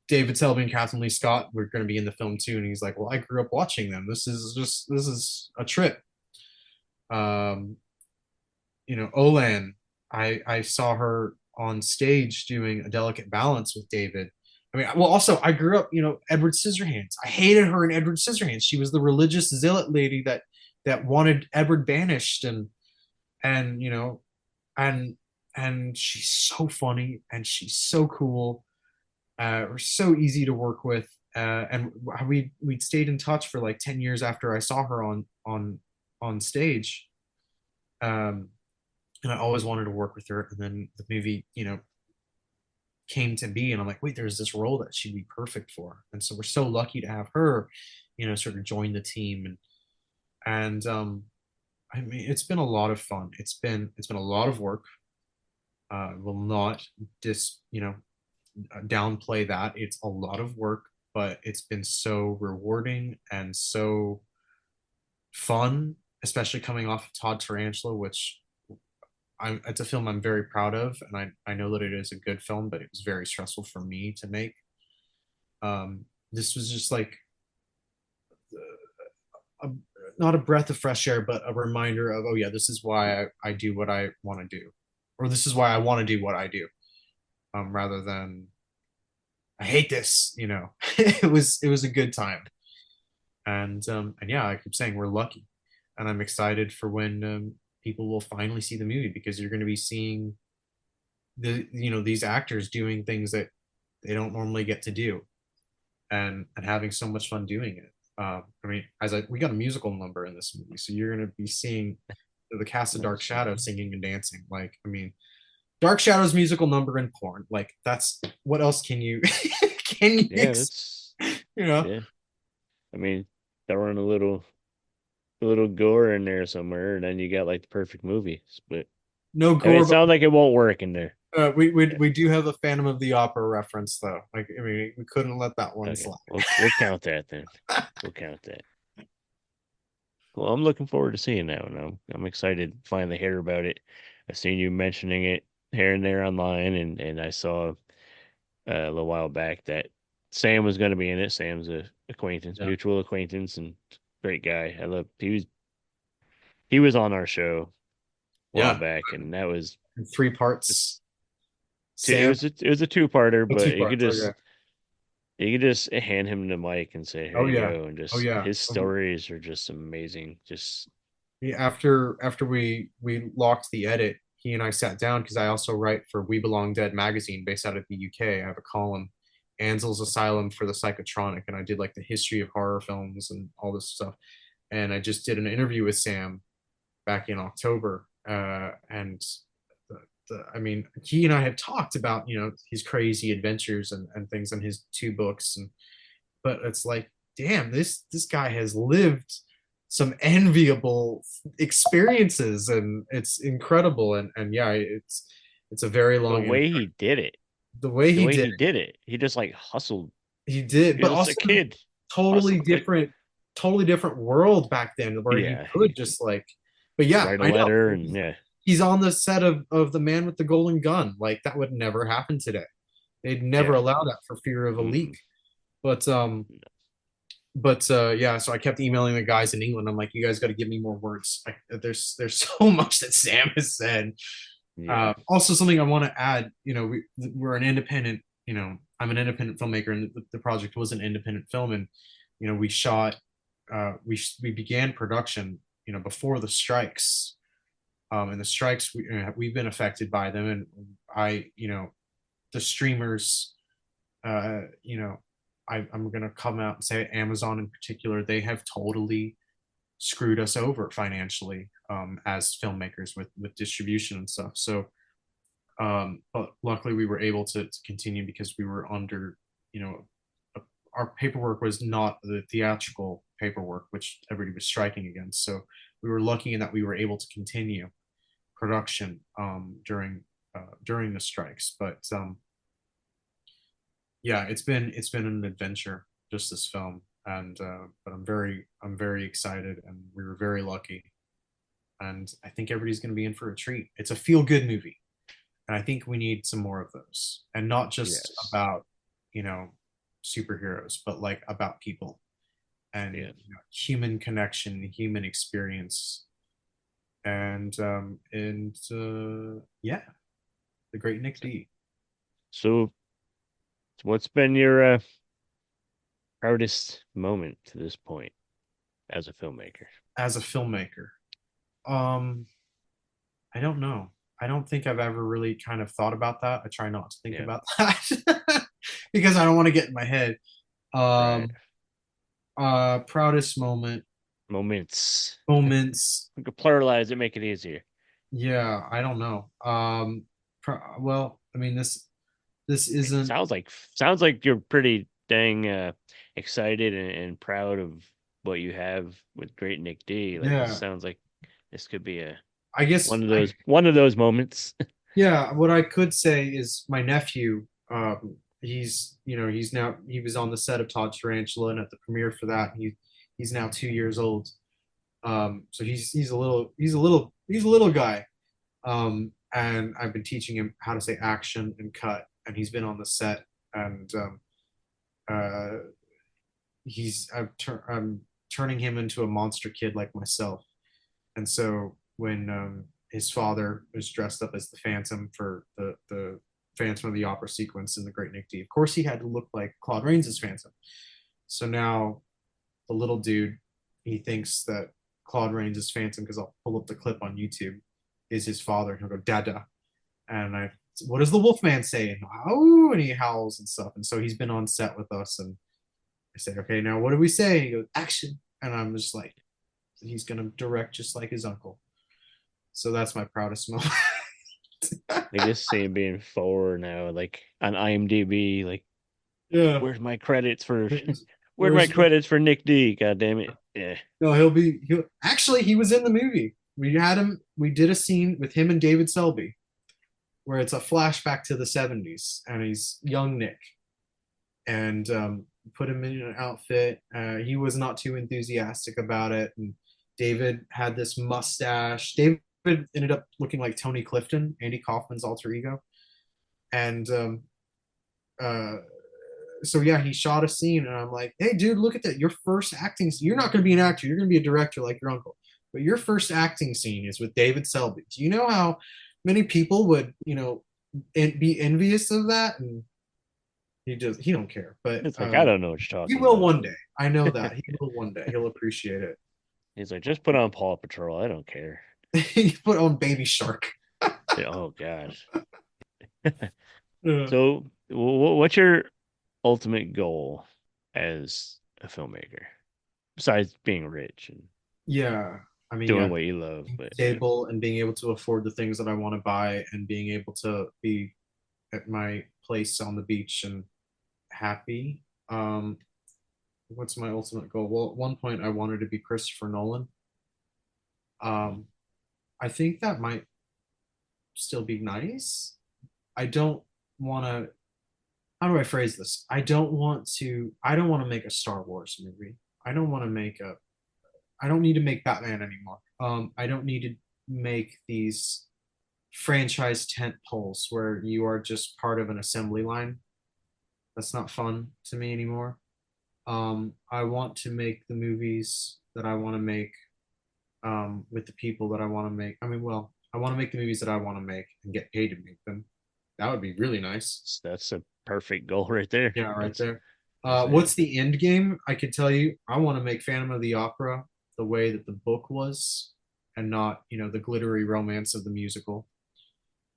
David Selby and Catherine Lee Scott were going to be in the film too, and he's like, well, I grew up watching them. This is a trip. Olan, I saw her on stage doing A Delicate Balance with David. Also, I grew up, Edward Scissorhands. I hated her in Edward Scissorhands. She was the religious zealot lady that wanted Edward banished, and she's so funny, and she's so cool. We're so easy to work with, and we'd stayed in touch for like 10 years after I saw her on stage. And I always wanted to work with her. And then the movie, came to be, and I'm like, wait, there's this role that she'd be perfect for. And so we're so lucky to have her, sort of join the team. And it's been a lot of fun. It's been a lot of work. Will not downplay that. It's a lot of work, but it's been so rewarding and so fun, especially coming off of Todd Tarantula, which it's a film I'm very proud of, and I know that it is a good film, but it was very stressful for me to make. This was just like a, not a breath of fresh air, but a reminder of, oh yeah, this is why I do what I want to do, or this is why I want to do what I do, rather than I hate this. It was a good time, and yeah, I keep saying we're lucky, and I'm excited for when people will finally see the movie, because you're going to be seeing these actors doing things that they don't normally get to do, and having so much fun doing it. I mean, we got a musical number in this movie, so you're going to be seeing the cast of Dark Shadow singing and dancing. Like, I mean, Dark Shadow's musical number in porn. Like, that's what else can you can you Yeah, that's yeah. I mean, throwing a little gore in there somewhere, and then you got like the perfect movie. But no I mean, gore, it but sounds like it won't work in there. we do have the Phantom of the Opera reference though. Like, I mean, we couldn't let that one Okay, slide. we'll count that then. We'll count that. Well, I'm looking forward to seeing that one. I'm excited to finally hear about it. I've seen you mentioning it here and there online, and I saw a little while back that Sam was going to be in it. Sam's a acquaintance, Yeah. mutual acquaintance, and great guy. I love. He was on our show a while Yeah, back, and that was in three just parts. it Sam, was it was a two-parter, two but parts. Okay. you could just hand him the mic and say, "Here Oh you yeah. go," and Oh just yeah. his stories are just amazing. Just After we locked the edit, he and I sat down, because I also write for We Belong Dead magazine based out of the UK. I have a column, Ansel's Asylum for the Psychotronic, and I did like the history of horror films and all this stuff. And I just did an interview with Sam back in October, and I mean, he and I had talked about his crazy adventures and things in his two books, but it's like, damn, this guy has lived some enviable experiences, and it's incredible, and yeah, it's a very the long way he did it, the way the he way did he it. did it. He just like hustled. He did, He was but just a also kid, totally hustled like different, totally different world back then, where he yeah. could just like, but yeah, Write a I know letter and yeah. he's on the set of The Man with the Golden Gun. Like, that would never happen today. They'd never Yeah. allow that for fear of a Mm-mm. leak. But yeah, so I kept emailing the guys in England. I'm like, you guys got to give me more words. There's so much that Sam has said. Yeah. Also, something I want to add. We're an independent. I'm an independent filmmaker, and the project was an independent film, and we shot. We began production. Before the strikes. And the strikes, we've been affected by them, and the streamers, you know, I'm gonna come out and say Amazon in particular, they have totally screwed us over financially, as filmmakers with distribution and stuff. So, but luckily we were able to continue, because we were under, you know, our paperwork was not the theatrical paperwork, which everybody was striking against. So we were lucky in that we were able to continue production, during the strikes. But yeah, it's been an adventure, just this film, and but I'm very excited, and we were very lucky, and I think everybody's going to be in for a treat. It's a feel good movie, and I think we need some more of those, and not just Yes. about you know superheroes, but like about people, and Yeah. human connection, human experience, and yeah, the great Nick D. So what's been your proudest moment to this point as a filmmaker? As a filmmaker. Um, I don't know. I don't think I've ever really kind of thought about that. I try not to think Yeah. about that because I don't want to get in my head. Right. Um, proudest Moments. moments. We could pluralize it, make it easier. Yeah, I don't know. Well, I mean, this isn't. Sounds like you're pretty dang excited and proud of what you have with Great Nick D. Like this Yeah, sounds like this could be a I guess one of those moments. Yeah, what I could say is my nephew, he was on the set of Todd Tarantula and at the premiere for that, he's now 2 years old. So he's a little guy. And I've been teaching him how to say action and cut, and he's been on the set, and uh, I'm turning him into a monster kid like myself. And so when his father was dressed up as the Phantom for the Phantom of the Opera sequence in The Great Nick D, of course he had to look like Claude Rains' Phantom. So now the little dude, he thinks that Claude Rains' Phantom, because I'll pull up the clip on YouTube, is his father. He'll go, Dada. And what does the Wolfman say? And, oh, and he howls and stuff. And so he's been on set with us. And I say, okay, now what do we say? And he goes, action. And I'm just like, he's going to direct just like his uncle. So that's my proudest moment. I just see him being 4 now, like on IMDb. Like, Yeah. where's my credits for? Where's Where's my credits for Nick D? God damn it! Yeah. No, actually, he was in the movie. We did a scene with him and David Selby where it's a flashback to the 70s and he's young Nick. And put him in an outfit. He was not too enthusiastic about it. And David had this mustache. David ended up looking like Tony Clifton, Andy Kaufman's alter ego. And uh, so yeah, he shot a scene, and I'm like, hey, dude, look at that. Your first acting. You're not going to be an actor. You're going to be a director like your uncle. But your first acting scene is with David Selby. Do you know how many people would, be envious of that? And he don't care. But It's like, I don't know what you're he talking will about. one day. I know that he will one day. He'll appreciate it. He's like, just put on Paw Patrol. I don't care. He put on Baby Shark. Oh gosh. Uh, So, what's your ultimate goal as a filmmaker, besides being rich and yeah, I mean, doing yeah, what you love? being But stable and being able to afford the things that I want to buy and being able to be at my place on the beach and happy. What's my ultimate goal? Well, at one point I wanted to be Christopher Nolan. Um, I think that might still be nice. I don't want to. How do I phrase this? I don't want to make a Star Wars movie. I don't want to make a. I don't need to make Batman anymore. I don't need to make these franchise tent poles where you are just part of an assembly line. That's not fun to me anymore. I want to make the movies that I want to make with the people that I want to make. I mean, well, I want to make the movies that I want to make and get paid to make them. That would be really nice. that's a perfect goal right there. Yeah, right That's there. that's What's the end game? I could tell you, I want to make Phantom of the Opera the way that the book was, and not, the glittery romance of the musical.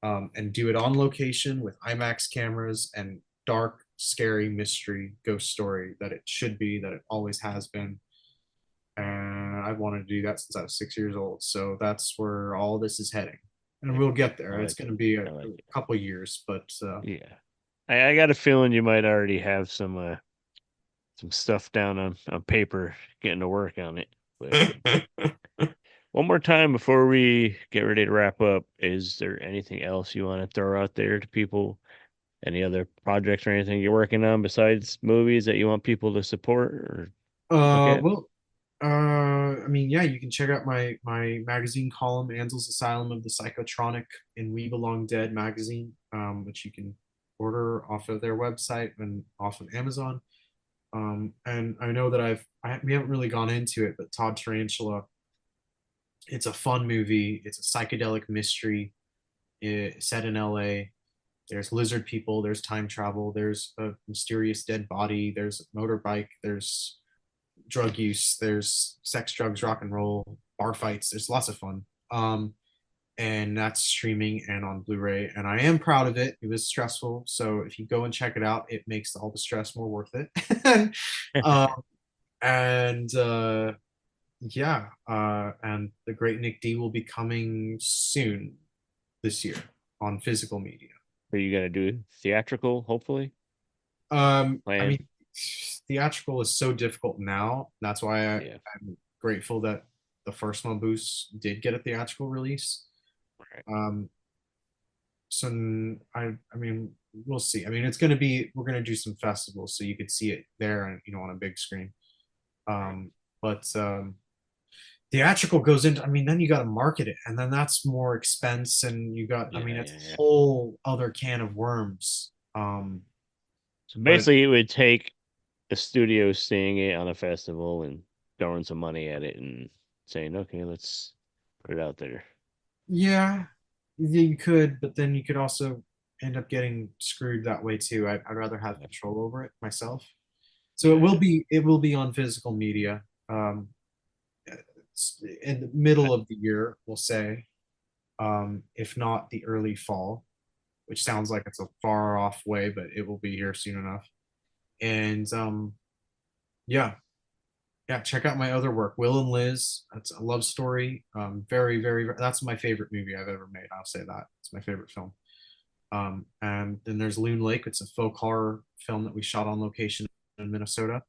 And do it on location with IMAX cameras and dark, scary mystery ghost story that it should be, that it always has been. And I've wanted to do that since I was 6 years old. So that's where all this is heading. And we'll get there. It's going to be a couple years, but yeah. I got a feeling you might already have some stuff down on paper, getting to work on it. But one more time before we get ready to wrap up, is there anything else you want to throw out there to people? Any other projects or anything you're working on besides movies that you want people to support or look at? well, I mean, yeah, you can check out my magazine column, Ansel's Asylum of the Psychotronic in We Belong Dead magazine, which you can order off of their website and off of Amazon. And I know that we haven't really gone into it, but Todd Tarantula, it's a fun movie. It's a psychedelic mystery set in LA. There's lizard people, there's time travel, there's a mysterious dead body, there's a motorbike, there's drug use, there's sex, drugs, rock and roll, bar fights. There's lots of fun. And that's streaming and on Blu-ray. And I am proud of it. It was stressful. So if you go and check it out, it makes all the stress more worth it. And yeah, and the Great Nick D will be coming soon this year on physical media. Are you gonna do theatrical, hopefully? I Plan? mean, theatrical is so difficult now. That's why Yeah. I'm grateful that the first Mongoose did get a theatrical release. Right. So I mean, we'll see. I mean, we're gonna do some festivals, so you could see it there, and on a big screen. But theatrical goes into. I mean, then you got to market it, and then that's more expense, and you got. I mean, it's a whole other can of worms. So But basically, it would take a studio seeing it on a festival and throwing some money at it and saying, "Okay, let's put it out there." yeah, you could, but then you could also end up getting screwed that way too. I'd rather have control over it myself. So it will be on physical media. It's in the middle of the year, we'll say, if not the early fall, which sounds like it's a far off way, but it will be here soon enough. And yeah, yeah, check out my other work, Will and Liz. That's a love story. Very, very, that's my favorite movie I've ever made. I'll say that. It's my favorite film. And then there's Loon Lake. It's a folk horror film that we shot on location in Minnesota,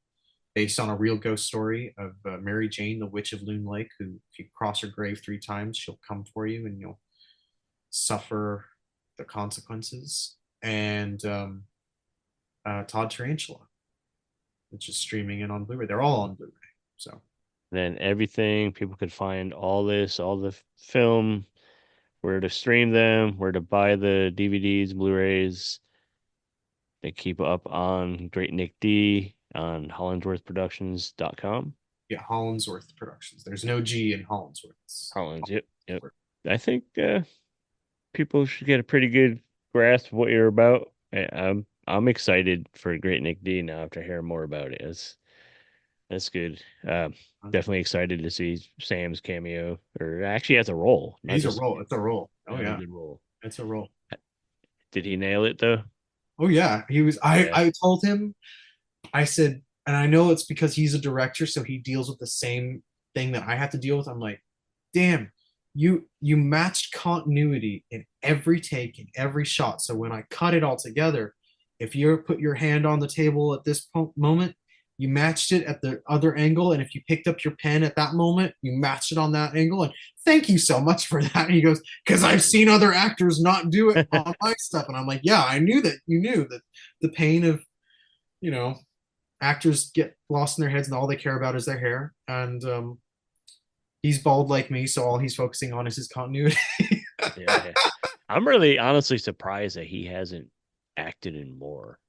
based on a real ghost story of Mary Jane, the Witch of Loon Lake, who, if you cross her grave 3 times, she'll come for you and you'll suffer the consequences. And Todd Tarantula, which is streaming in on Blu-ray. They're all on Blu-ray. So Then everything people could find all the film, where to stream them, where to buy the DVDs, Blu-rays. They keep up on Great Nick D on HollinsworthProductions.com. yeah, Hollinsworth Productions. There's no G in Hollinsworth. Hollins, yep. I think people should get a pretty good grasp of what you're about. I'm excited for Great Nick D now after hearing more about it. That's good. Definitely excited to see Sam's cameo, or actually as a role. He's a role. It's a role. Oh yeah, good role. it's a role. Did he nail it though? Oh yeah, he was. I told him, I said, and I know it's because he's a director, so he deals with the same thing that I have to deal with. I'm like, damn, you matched continuity in every take, in every shot. So when I cut it all together, if you put your hand on the table at this moment, you matched it at the other angle, and if you picked up your pen at that moment, you matched it on that angle. And thank you so much for that. And he goes, because I've seen other actors not do it on my stuff. And I'm like, yeah, I knew that you knew that the pain of, actors get lost in their heads and all they care about is their hair. And he's bald like me, so all he's focusing on is his continuity. Yeah. I'm really honestly surprised that he hasn't acted in more.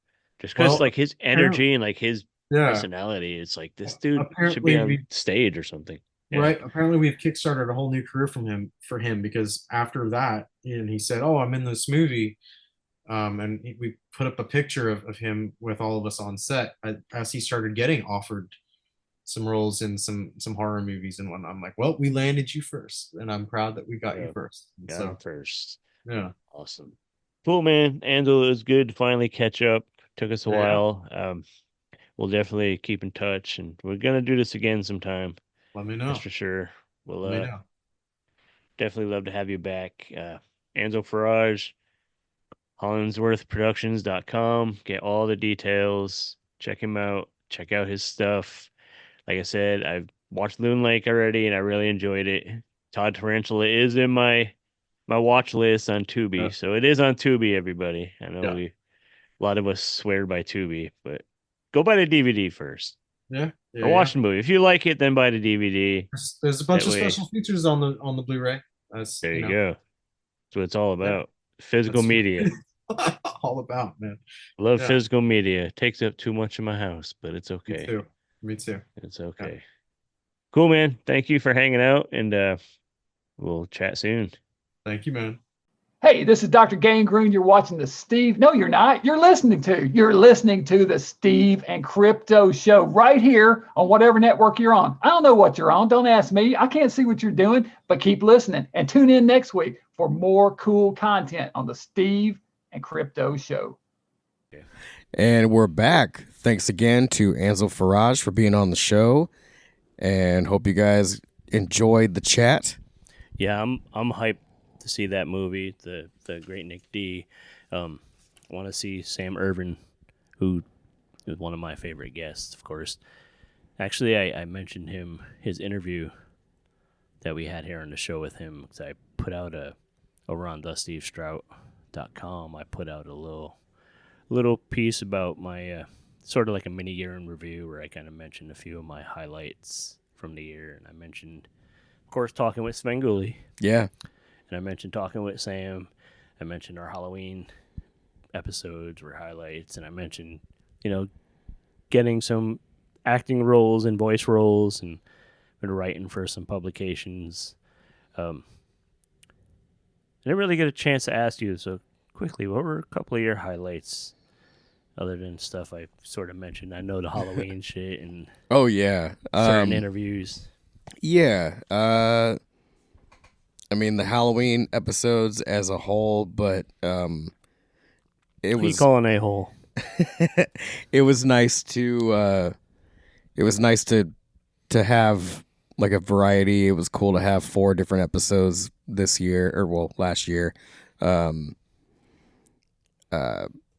Just because like his energy and like his personality, it's like this dude should be on stage or something. Yeah. Right. Apparently we've kickstarted a whole new career for him because after that, and he said, "Oh, I'm in this movie." And we put up a picture of him with all of us on set as he started getting offered some roles in some horror movies and whatnot. I'm like, well, we landed you first, and I'm proud that we got you first. Got him first. Yeah. Awesome. Cool, man. Angel, it was good to finally catch up. Took us a while. We'll definitely keep in touch, and we're gonna do this again sometime. Let me know. That's for sure. We'll Let me know. definitely love to have you back. Ansel Faraj, HollinsworthProductions.com. Get all the details. Check him out. Check out his stuff. Like I said, I've watched Loon Lake already, and I really enjoyed it. Todd Tarantula is in my watch list on Tubi, so it is on Tubi. Everybody, I know a lot of us swear by Tubi, but go buy the DVD first. Or watch the movie. If you like it, then buy the DVD. There's a bunch of special features on the Blu-ray. There you go. That's what it's all about. Physical media. All about, man. Love physical media. Takes up too much of my house, but it's okay. Me too. It's okay. Cool, man. Thank you for hanging out, and we'll chat soon. Thank you, man. Hey, this is Dr. Gangrene. You're watching the Steve. No, you're not. You're listening to the Steve and Crypto Show right here on whatever network you're on. I don't know what you're on. Don't ask me. I can't see what you're doing, but keep listening and tune in next week for more cool content on the Steve and Crypto Show. And we're back. Thanks again to Ansel Faraj for being on the show, and hope you guys enjoyed the chat. Yeah, I'm hyped to see that movie, the Great Nick D. I want to see Sam Irvin, who is one of my favorite guests, of course. Actually, I mentioned his interview that we had here on the show with him, because I put out over on Dusty Strout I put out a little piece about my sort of like a mini year in review where I kind of mentioned a few of my highlights from the year, and I mentioned, of course, talking with Svengoolie. Yeah. And I mentioned talking with Sam. I mentioned our Halloween episodes were highlights, and I mentioned, getting some acting roles and voice roles, and been writing for some publications. I didn't really get a chance to ask you so quickly. What were a couple of your highlights, other than stuff I sort of mentioned? I know the Halloween shit and Oh yeah. certain interviews. Yeah. I mean the Halloween episodes as a whole, but it Who you was calling a-hole? it was nice to have like a variety. It was cool to have 4 different episodes this year, or well, last year.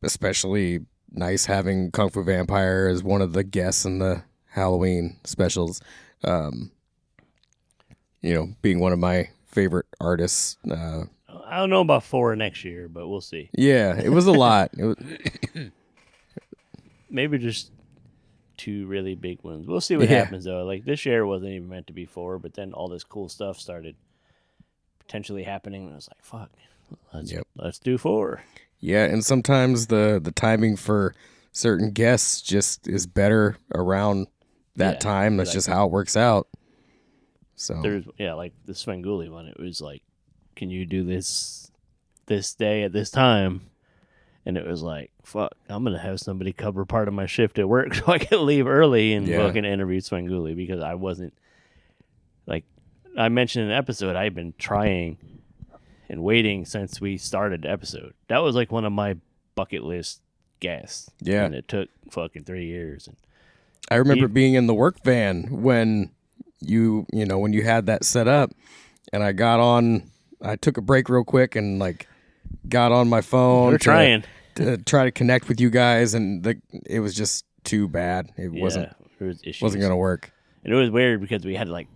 Especially nice having Kung Fu Vampire as one of the guests in the Halloween specials. Being one of my favorite artists. I don't know about 4 next year, but we'll see. Yeah, it was a lot. Maybe just 2 really big ones. We'll see what happens, though. Like, this year wasn't even meant to be 4, but then all this cool stuff started potentially happening, and I was like, fuck, let's do 4. Yeah, and sometimes the timing for certain guests just is better around that time. That's just how it works out. So there's like the Svengoolie one. It was like, can you do this day at this time? And it was like, fuck, I'm gonna have somebody cover part of my shift at work so I can leave early and fucking interview Svengoolie, because I wasn't, like I mentioned in an episode, I've been trying and waiting since we started the episode. That was like one of my bucket list guests. Yeah. And it took fucking 3 years. And I remember being in the work van when when you had that set up, and I took a break real quick and like got on my phone we're trying to try to connect with you guys, and it was just too bad. It wasn't going to work. And it was weird because we had to like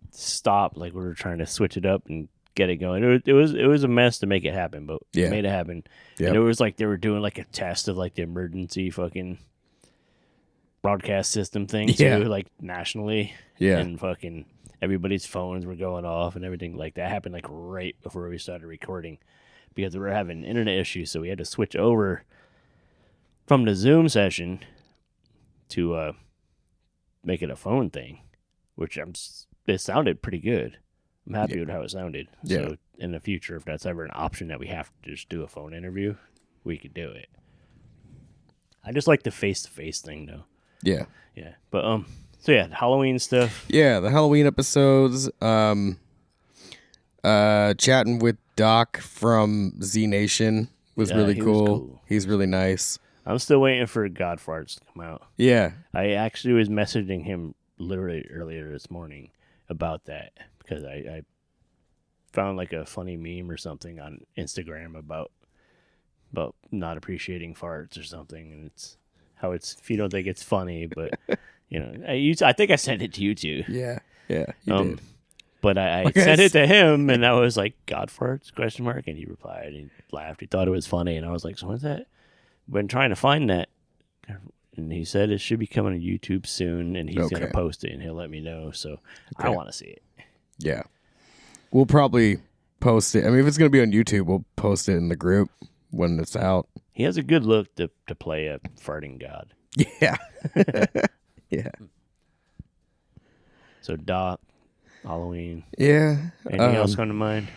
stop, like we were trying to switch it up and get it going. It was a mess to make it happen, but we made it happen. Yep. And it was like they were doing like a test of like the emergency fucking broadcast system thing too, like nationally. Yeah. And fucking everybody's phones were going off and everything. Like that happened like right before we started recording, because we were having internet issues, so we had to switch over from the Zoom session to make it a phone thing, which it sounded pretty good. I'm happy with how it sounded. Yeah. So in the future, if that's ever an option that we have to just do a phone interview, we could do it. I just like the face-to-face thing, though. Yeah. Yeah. But, so yeah, Halloween stuff. Yeah, the Halloween episodes. Chatting with Doc from Z Nation was really cool. He's really nice. I'm still waiting for God Farts to come out. Yeah. I actually was messaging him literally earlier this morning about that, because I found like a funny meme or something on Instagram about not appreciating farts or something, and it's how it's, if you don't think it's funny, but I think I sent it to you too. Yeah, you did. But I sent it to him, and I was like, God farts ? And he replied, and he laughed. He thought it was funny, and I was like, so what's that? Been trying to find that, and he said it should be coming to YouTube soon, and he's gonna post it, and he'll let me know. So I want to see it. Yeah, we'll probably post it. I mean, if it's gonna be on YouTube, we'll post it in the group when it's out. He has a good look to play a farting god. Yeah, yeah. So Doc, Halloween. Yeah. Anything else come to mind?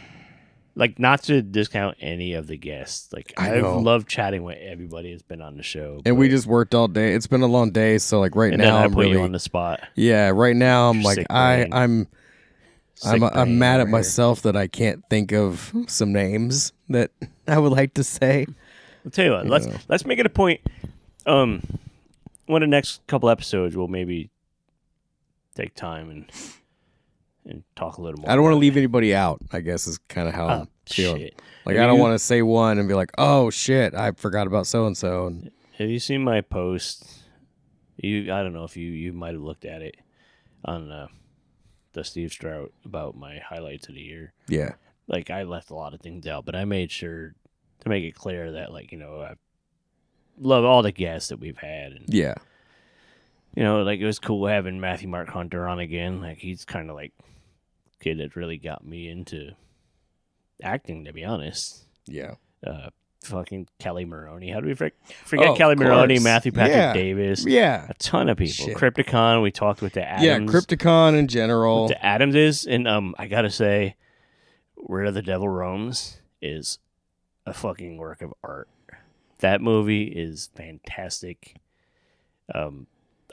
Like, not to discount any of the guests. Like, I've loved chatting with everybody that's been on the show. And we just worked all day. It's been a long day, so like right now I'm really you on the spot. Yeah, right now I'm like I'm mad at myself that I can't think of some names that I would like to say. I'll tell you what. Let's make it a point. One of the next couple episodes, we'll maybe take time and talk a little more. I don't want to leave anybody out, I guess, is kind of how I'm feeling. Shit. Like, I don't want to say one and be like, oh, shit, I forgot about so-and-so. Have you seen my post? I don't know if you might have looked at it on the Steve Strout about my highlights of the year. Yeah. Like, I left a lot of things out, but I made sure to make it clear that, like, you know, I love all the guests that we've had. And, Yeah. you know, like, it was cool having Matthew Mark Hunter on again. Like, he's kind of like kid that really got me into acting, to be honest. Yeah. Fucking Kelly Maroney. How do we forget Oh, Kelly of Maroney, course. Matthew Patrick Yeah. Davis? Yeah. A ton of people. Shit. Crypticon, we talked with the Adams. Yeah, Crypticon in general. The Adams is, and I gotta say, Where the Devil Roams is a fucking work of art. That movie is fantastic.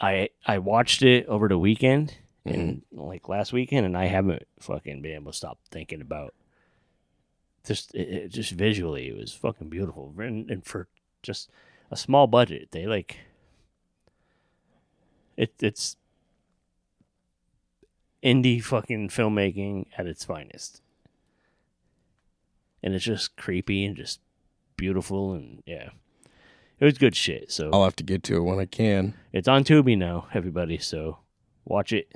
I watched it over the weekend, and like last weekend, and I haven't fucking been able to stop thinking about just visually, it was fucking beautiful, and for just a small budget, they like it's indie fucking filmmaking at its finest, and it's just creepy and just beautiful, and yeah, it was good shit. So I'll have to get to it when I can. it's on Tubi now, everybody. So watch it.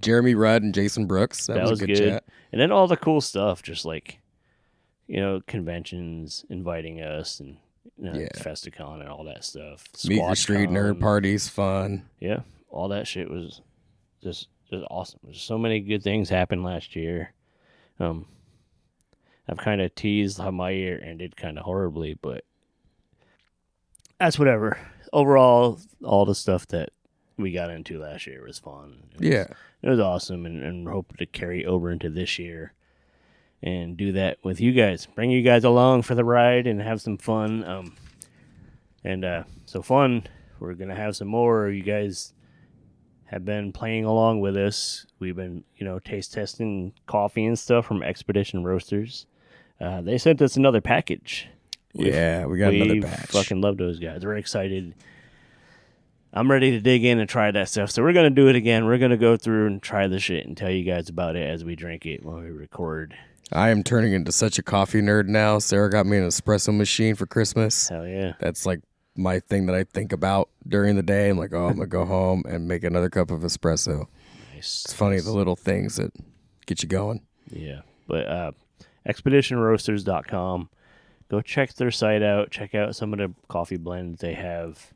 Jeremy Rudd and Jason Brooks. That was a good chat. And then all the cool stuff, just like, you know, conventions inviting us, and you know, Yeah. Festicon and all that stuff. Meet your street nerd SquatchCon. parties, fun. Yeah, all that shit was just awesome. There's so many good things happened last year. I've kind of teased how my year ended kind of horribly, but that's whatever. Overall, all the stuff that we got into last year was fun. It was awesome, and we're hoping to carry over into this year and do that with you guys. Bring you guys along for the ride and have some fun. So fun, we're going to have some more. You guys have been playing along with us. We've been, you know, taste testing coffee and stuff from Expedition Roasters. They sent us another package. We got another batch. Fucking love those guys. We're excited. I'm ready to dig in and try that stuff. So we're going to do it again. We're going to go through and try the shit and tell you guys about it as we drink it when we record. I am turning into such a coffee nerd now. Sarah got me an espresso machine for Christmas. Hell yeah. That's like my thing that I think about during the day. I'm like, oh, I'm going to go home and make another cup of espresso. Nice. It's funny, the little things that get you going. Yeah. But expeditionroasters.com. Go check their site out. Check out some of the coffee blends they have.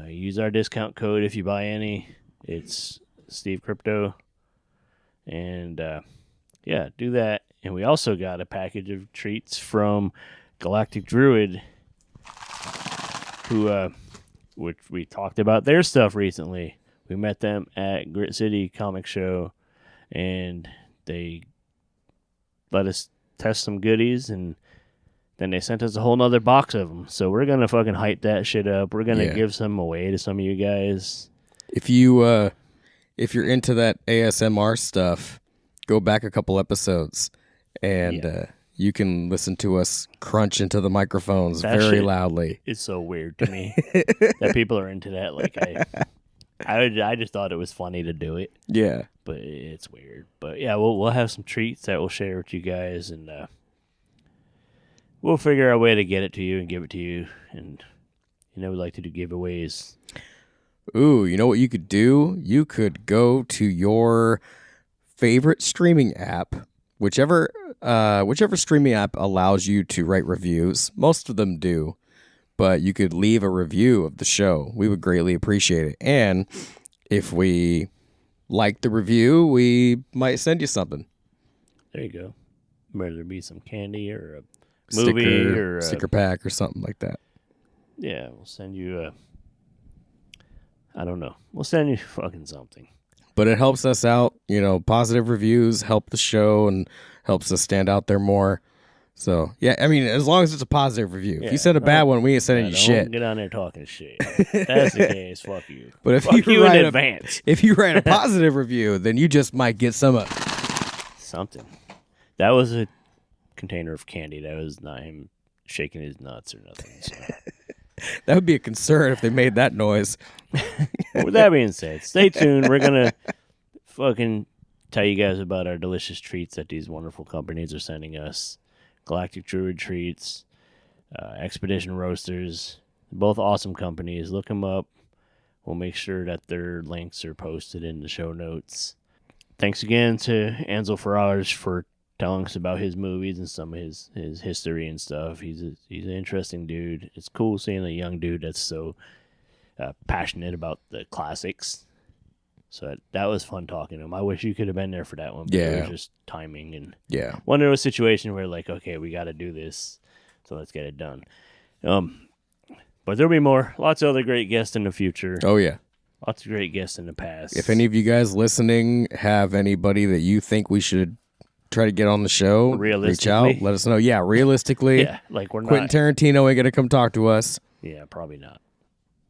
Use our discount code if you buy any. It's Steve Crypto. And yeah, do that. And we also got a package of treats from Galactic Druid, who which we talked about their stuff recently. We met them at Grit City Comic Show, and they let us test some goodies, and then they sent us a whole nother box of them. So we're going to fucking hype that shit up. We're going to give some away to some of you guys. If you're into that ASMR stuff, go back a couple episodes, and you can listen to us crunch into the microphones very loudly. It's so weird to me that people are into that. Like I just thought it was funny to do it. Yeah. But it's weird. But yeah, we'll have some treats that we'll share with you guys, and we'll figure out a way to get it to you and give it to you. And you know, we like to do giveaways. Ooh, you know what you could do? You could go to your favorite streaming app, whichever streaming app allows you to write reviews. Most of them do, but you could leave a review of the show. We would greatly appreciate it. And if we like the review, we might send you something. There you go. Whether it be some candy or a movie or sticker pack or something like that. Yeah, we'll send you I don't know. We'll send you fucking something. But it helps us out. You know, positive reviews help the show and helps us stand out there more. So, yeah, I mean, as long as it's a positive review. If you send a bad one, we ain't sending you shit. Don't get on there talking shit. If that's the case, fuck you. But if fuck you in advance. If you write a positive review, then you just might get some something. That was a container of candy. That was not him shaking his nuts or nothing. So. That would be a concern if they made that noise. With that being said, stay tuned. We're going to fucking tell you guys about our delicious treats that these wonderful companies are sending us. Galactic Druid Treats, Expedition Roasters, both awesome companies. Look them up. We'll make sure that their links are posted in the show notes. Thanks again to Ansel Faraj for telling us about his movies and some of his history and stuff. He's an interesting dude. It's cool seeing a young dude that's so passionate about the classics. So that was fun talking to him. I wish you could have been there for that one. But it was just timing and one of those situations where like, okay, we got to do this, so let's get it done. But there'll be more. Lots of other great guests in the future. Oh yeah. Lots of great guests in the past. If any of you guys listening have anybody that you think we should try to get on the show, reach out, let us know. Yeah, realistically. Yeah, like we're Quentin Tarantino ain't going to come talk to us. Yeah, probably not.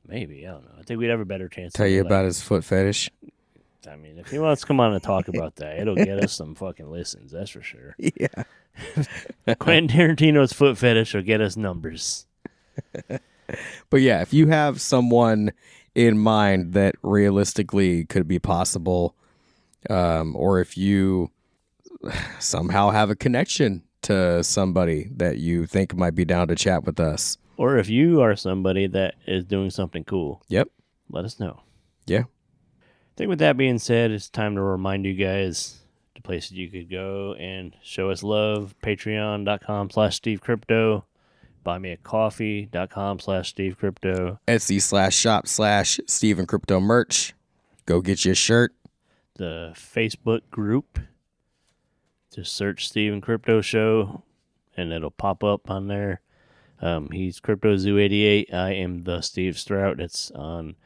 Maybe, I don't know. I think we'd have a better chance. Tell you about his foot fetish. I mean, if he wants to come on and talk about that, it'll get us some fucking listens, that's for sure. Yeah. Quentin Tarantino's foot fetish will get us numbers. But yeah, if you have someone in mind that realistically could be possible, or if you somehow have a connection to somebody that you think might be down to chat with us. Or if you are somebody that is doing something cool. Yep. Let us know. Yeah. I think with that being said, it's time to remind you guys the places you could go and show us love. Patreon.com/SteveCrypto. BuyMeACoffee.com/SteveCrypto. Etsy/shop/Steve and Merch. Go get you a shirt. The Facebook group. Just search Steve and Crypto Show and it'll pop up on there. He's CryptoZoo88. I am the Steve Strout. It's on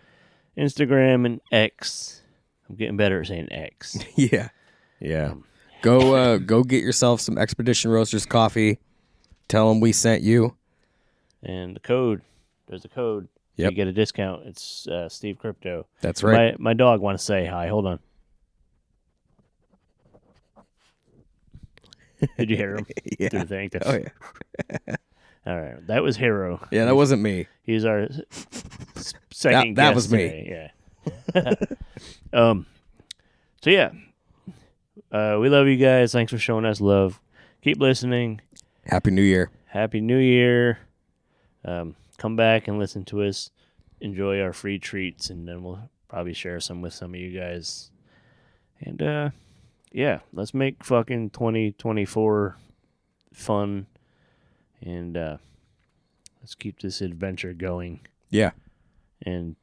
Instagram and X. I'm getting better at saying X. Yeah. Go get yourself some Expedition Roasters coffee. Tell them we sent you. And the code, there's a code. Yep. You get a discount. It's Steve Crypto. That's right. My dog wants to say hi. Hold on. Did you hear him? Yeah. Through the thing? Oh, yeah. All right. That was Hero. Yeah, that wasn't me. He's our second that guest was me. today. Yeah. So, yeah. We love you guys. Thanks for showing us love. Keep listening. Happy New Year. Happy New Year. Come back and listen to us. Enjoy our free treats, and then we'll probably share some with some of you guys. And, yeah, let's make fucking 2024 fun, and let's keep this adventure going. Yeah. And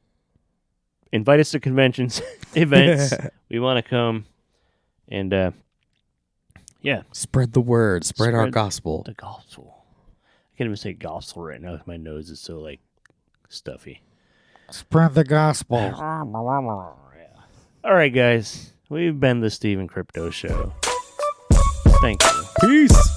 invite us to conventions, events. We want to come, and yeah. Spread the word. Spread our gospel. The gospel. I can't even say gospel right now because my nose is so, like, stuffy. Spread the gospel. Yeah. All right, guys. We've been the Steve and Crypto Show. Thank you. Peace.